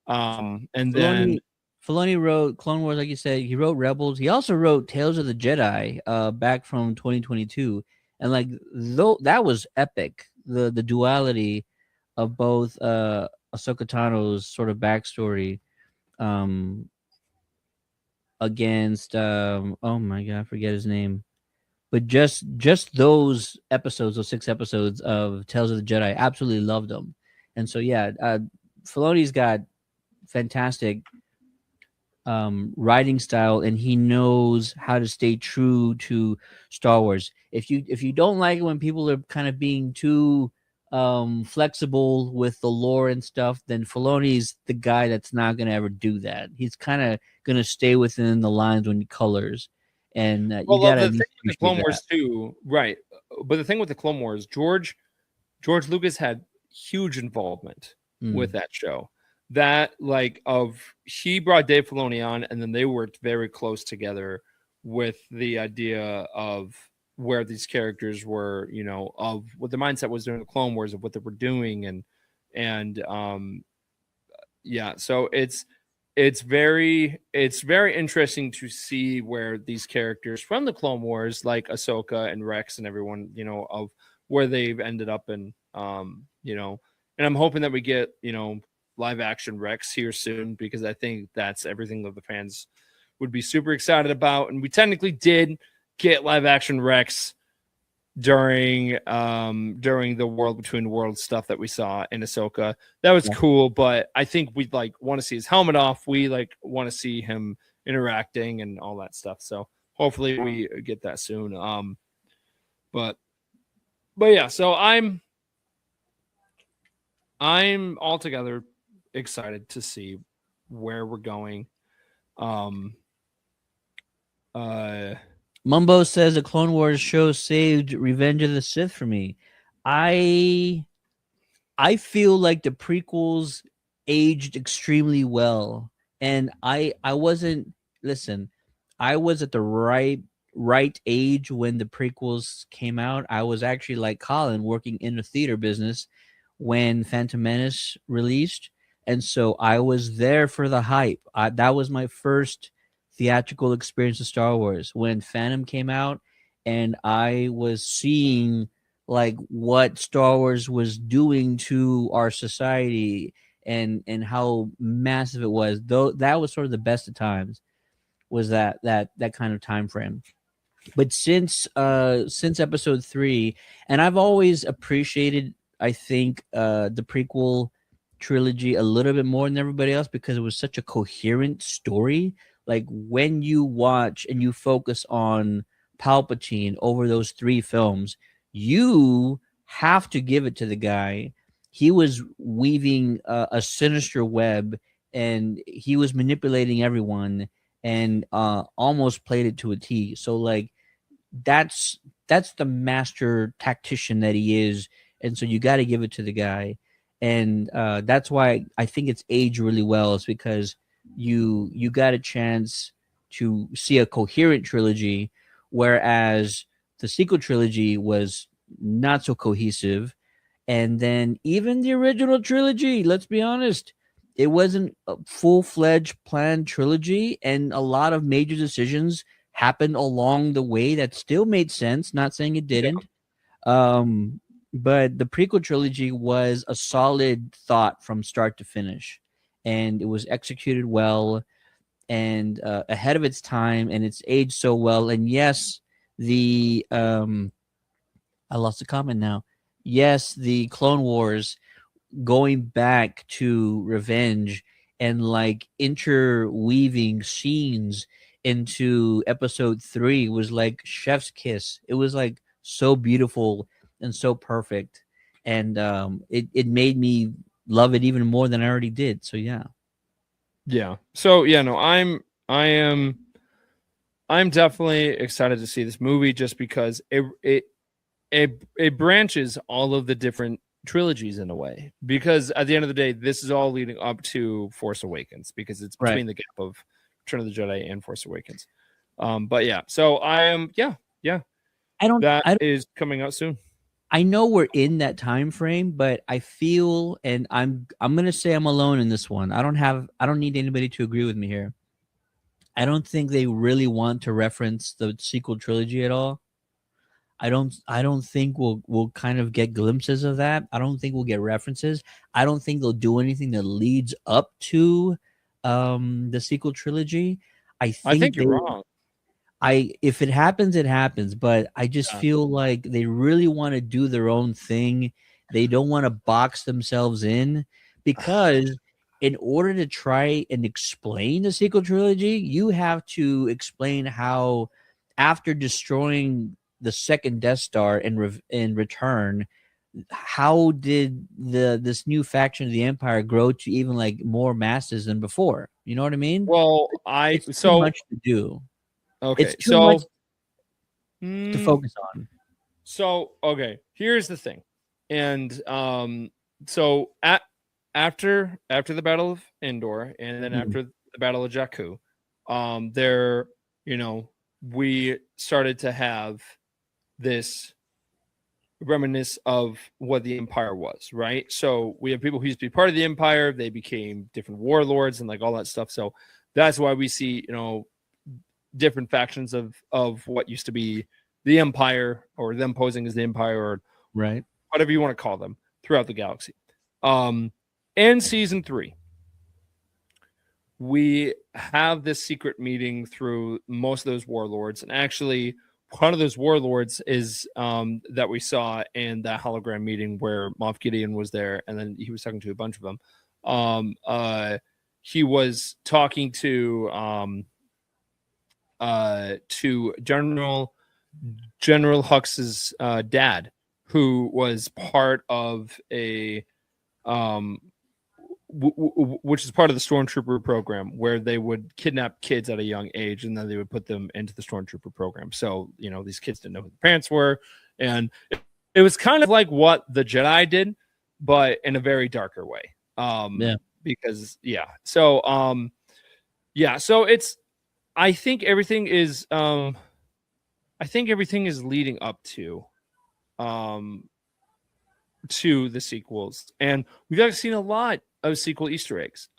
And then Filoni Filoni wrote Clone Wars, like you said. He wrote Rebels. He also wrote Tales of the Jedi, back from 2022, and like though that was epic. The duality of both Ahsoka Tano's sort of backstory, um, against oh my god, I forget his name, but just those episodes, those 6 episodes of Tales of the Jedi, I absolutely loved them. And so yeah, Filoni's got fantastic writing style, and he knows how to stay true to Star Wars. If you don't like it when people are kind of being too flexible with the lore and stuff, then Filoni's the guy that's not going to ever do that. He's kind of going to stay within the lines when he colors, and you well, got to the at thing least with the appreciate Clone that. Wars too, right? But the thing with the Clone Wars, George Lucas had huge involvement with Mm. that show. That like of he brought Dave Filoni on, and then they worked very close together with the idea of where these characters were, of what the mindset was during the Clone Wars of what they were doing, and yeah, so it's very interesting to see where these characters from the Clone Wars, like Ahsoka and Rex and everyone, of where they've ended up in, and I'm hoping that we get, live action Rex here soon because I think that's everything that the fans would be super excited about. And we technically did get live action Rex during the World Between Worlds stuff that we saw in Ahsoka. That was cool, but I think we'd like want to see his helmet off. We like want to see him interacting and all that stuff. So hopefully we get that soon. But yeah, so I'm altogether excited to see where we're going. Mumbo says the Clone Wars show saved Revenge of the Sith for me. I feel like the prequels aged extremely well, and I wasn't listen. I was at the right age when the prequels came out. I was actually like Colin working in the theater business when Phantom Menace released, and so I was there for the hype. That was my first theatrical experience of Star Wars when Phantom came out, and I was seeing like what Star Wars was doing to our society and how massive it was. Though that was sort of the best of times, was that kind of time frame. But since episode 3, and I've always appreciated, I think, the prequel trilogy a little bit more than everybody else because it was such a coherent story. Like when you watch and you focus on Palpatine over those 3 films, you have to give it to the guy. He was weaving a sinister web, and he was manipulating everyone, and almost played it to a T. So like that's the master tactician that he is, and so you got to give it to the guy, and that's why I think it's aged really well. Is because you got a chance to see a coherent trilogy, whereas the sequel trilogy was not so cohesive. And then even the original trilogy, let's be honest, it wasn't a full-fledged planned trilogy, and a lot of major decisions happened along the way that still made sense. Not saying it didn't. But the prequel trilogy was a solid thought from start to finish, and it was executed well and ahead of its time, and it's aged so well. And yes, the I lost the comment now. Yes, the Clone Wars going back to Revenge and like interweaving scenes into episode 3 was like chef's kiss. It was like so beautiful and so perfect, and it made me love it even more than I already did. So yeah. So yeah, no, I'm definitely excited to see this movie just because it branches all of the different trilogies in a way, because at the end of the day this is all leading up to Force Awakens, because it's between the gap of Return of the Jedi and Force Awakens. But yeah, so I am that is coming out soon. I know we're in that time frame, but I feel, and I'm gonna say I'm alone in this one. I don't need anybody to agree with me here. I don't think they really want to reference the sequel trilogy at all. I don't think we'll kind of get glimpses of that. I don't think we'll get references. I don't think they'll do anything that leads up to the sequel trilogy. I think you're wrong. If it happens, it happens, but I just feel like they really want to do their own thing. They don't want to box themselves in, because in order to try and explain the sequel trilogy, you have to explain how, after destroying the second Death Star in Return, how did this new faction of the Empire grow to even like more masses than before? You know what I mean? Well, it's too much to do. Okay, it's too much to focus on. So okay, here's the thing, and so after the Battle of Endor, and then after the Battle of Jakku, there, we started to have this reminisce of what the Empire was, right? So we have people who used to be part of the Empire, they became different warlords and like all that stuff. So that's why we see, different factions of what used to be the Empire, or them posing as the Empire, or whatever you want to call them, throughout the galaxy. In season 3, we have this secret meeting through most of those warlords, and actually one of those warlords is that we saw in that hologram meeting where Moff Gideon was there, and then he was talking to a bunch of them. He was talking to General Hux's dad, who was part of a which is part of the stormtrooper program, where they would kidnap kids at a young age and then they would put them into the stormtrooper program. So these kids didn't know who their parents were, and it was kind of like what the Jedi did, but in a very darker way. Because so it's I think everything is leading up to the sequels, and we've actually seen a lot of sequel Easter eggs.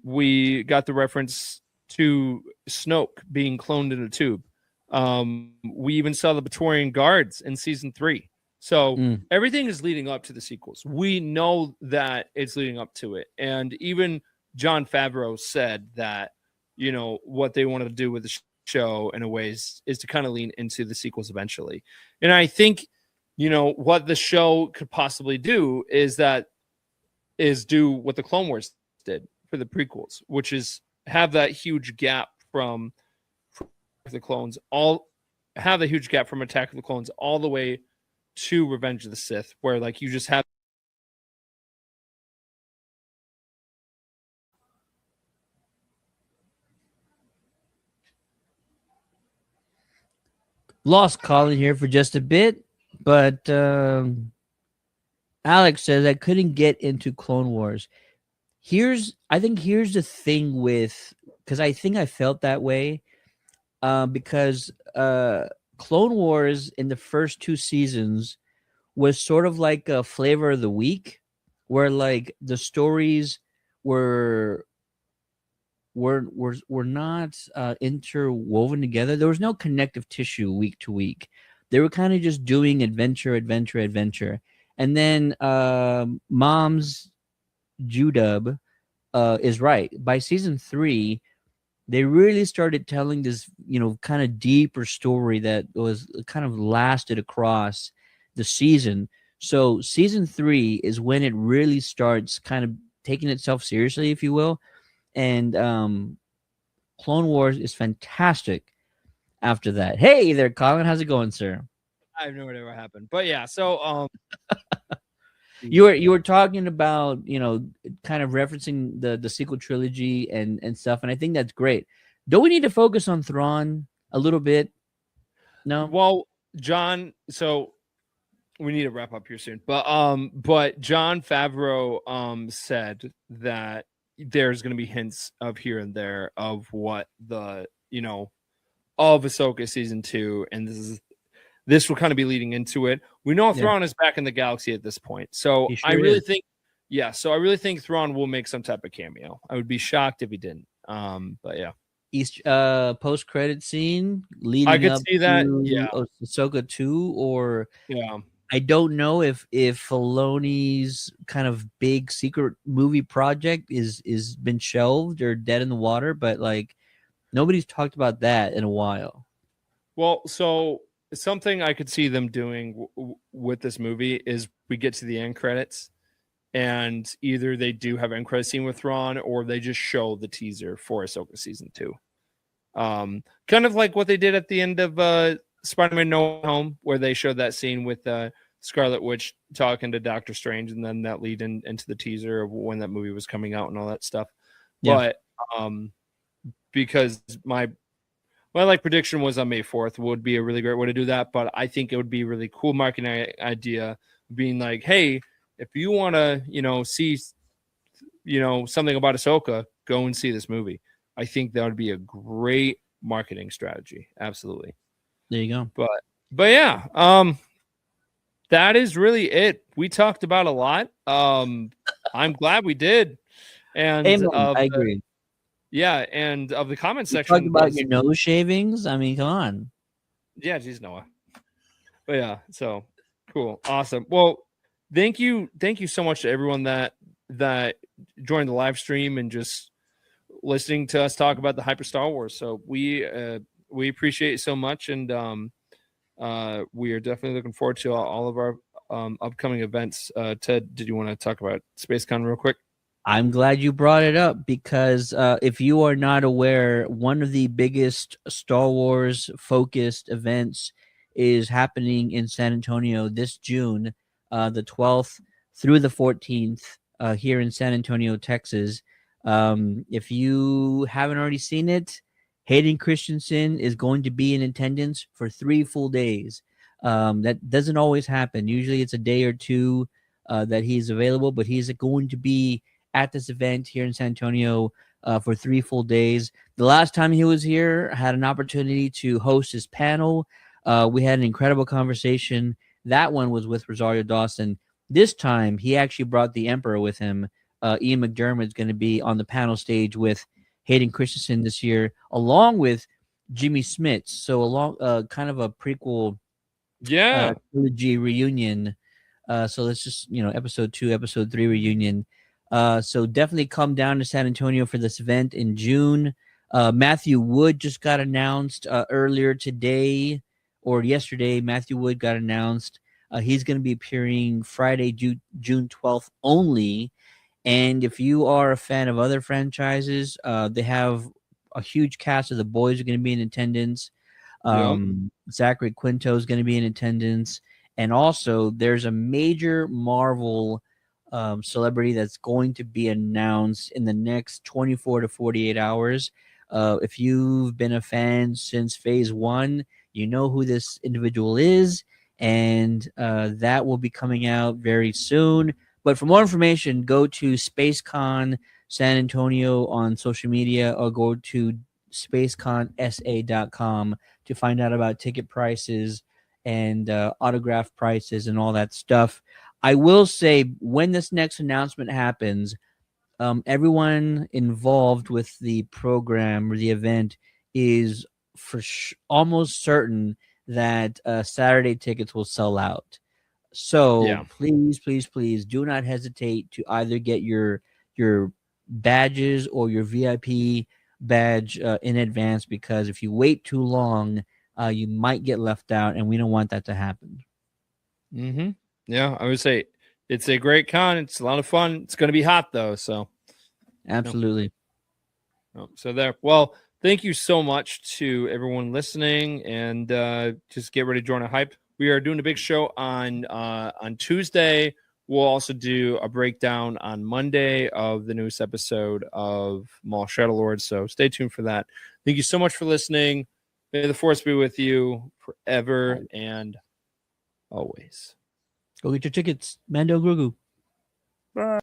We got the reference to Snoke being cloned in a tube. We even saw the Praetorian Guards in season 3. So everything is leading up to the sequels. We know that it's leading up to it, and even Jon Favreau said that what they wanted to do with the show in a way is to kind of lean into the sequels eventually. And I think what the show could possibly do is do what the Clone Wars did for the prequels, which is have that huge gap from the clones, from Attack of the Clones all the way to Revenge of the Sith, where like you just have lost Colin here for just a bit, but Alex says I couldn't get into Clone Wars. I think here's the thing with, because I think I felt that way, because Clone Wars in the first 2 seasons was sort of like a flavor of the week, where like the stories were not interwoven together. There was no connective tissue week to week. They were kind of just doing adventure. And then Mom's Judub is right. By season 3, they really started telling this, kind of deeper story that was kind of lasted across the season. So season 3 is when it really starts kind of taking itself seriously, if you will. And Clone Wars is fantastic after that. Hey there, Colin. How's it going, sir? I have no idea what happened. But yeah, so you were talking about, kind of referencing the sequel trilogy and stuff, and I think that's great. Don't we need to focus on Thrawn a little bit? No? Well, John, so we need to wrap up here soon. But Jon Favreau said that there's going to be hints of here and there of what of Ahsoka season 2, and this will kind of be leading into it. We know Thrawn is back in the galaxy at this point, so I really think Thrawn will make some type of cameo. I would be shocked if he didn't. But yeah, post credit scene leading I could up see that. to Yeah, Ahsoka 2, or I don't know if Filoni's kind of big secret movie project is been shelved or dead in the water, but like nobody's talked about that in a while. Well, so something I could see them doing with this movie is we get to the end credits, and either they do have end credit scene with Thrawn, or they just show the teaser for Ahsoka season 2. Kind of like what they did at the end of Spider-Man No Way Home, where they showed that scene with Scarlet Witch talking to Doctor Strange, and then that lead into the teaser of when that movie was coming out and all that stuff. Yeah. But because my prediction was on May 4th would be a really great way to do that, but I think it would be a really cool marketing idea, being like, hey, if you want to, see, something about Ahsoka, go and see this movie. I think that would be a great marketing strategy. Absolutely. There you go. But yeah, that is really it. We talked about a lot. I'm glad we did. And I agree. Yeah, and of the comment section, talked about your nose shavings. I mean, come on. Yeah, geez, Noah. But yeah, so cool, awesome. Well, thank you so much to everyone that joined the live stream and just listening to us talk about the Hyper Star Wars. So we appreciate it so much, and we are definitely looking forward to all of our upcoming events. Ted, did you want to talk about SpaceCon real quick? I'm glad you brought it up because if you are not aware, one of the biggest Star Wars focused events is happening in San Antonio this June, the 12th through the 14th, here in San Antonio, Texas. If you haven't already seen it, Hayden Christensen is going to be in attendance for 3 full days. That doesn't always happen. Usually it's a day or two that he's available, but he's going to be at this event here in San Antonio for 3 full days. The last time he was here, I had an opportunity to host his panel. We had an incredible conversation. That one was with Rosario Dawson. This time, he actually brought the Emperor with him. Ian McDermott is going to be on the panel stage with Hayden Christensen this year, along with Jimmy Smits. So, along kind of a prequel trilogy reunion. So let's just, episode 2, episode 3 reunion. So definitely come down to San Antonio for this event in June. Matthew Wood just got announced earlier today or yesterday. Matthew Wood got announced. He's going to be appearing Friday, June 12th only. And if you are a fan of other franchises, they have a huge cast of the boys are going to be in attendance. Zachary Quinto is going to be in attendance. And also, there's a major Marvel celebrity that's going to be announced in the next 24 to 48 hours. If you've been a fan since Phase 1, you know who this individual is, and that will be coming out very soon. But for more information, go to SpaceCon San Antonio on social media or go to spaceconsa.com to find out about ticket prices and autograph prices and all that stuff. I will say when this next announcement happens, everyone involved with the program or the event is almost certain that Saturday tickets will sell out. So please, please, please do not hesitate to either get your badges or your VIP badge in advance, because if you wait too long, you might get left out, and we don't want that to happen. Mm-hmm. Yeah, I would say it's a great con. It's a lot of fun. It's going to be hot though, so absolutely. So there. Well, thank you so much to everyone listening, and just get ready to join a hype. We are doing a big show on Tuesday. We'll also do a breakdown on Monday of the newest episode of Maul Shadow Lord. So stay tuned for that. Thank you so much for listening. May the Force be with you forever and always. Go get your tickets. Mando, Grogu. Bye.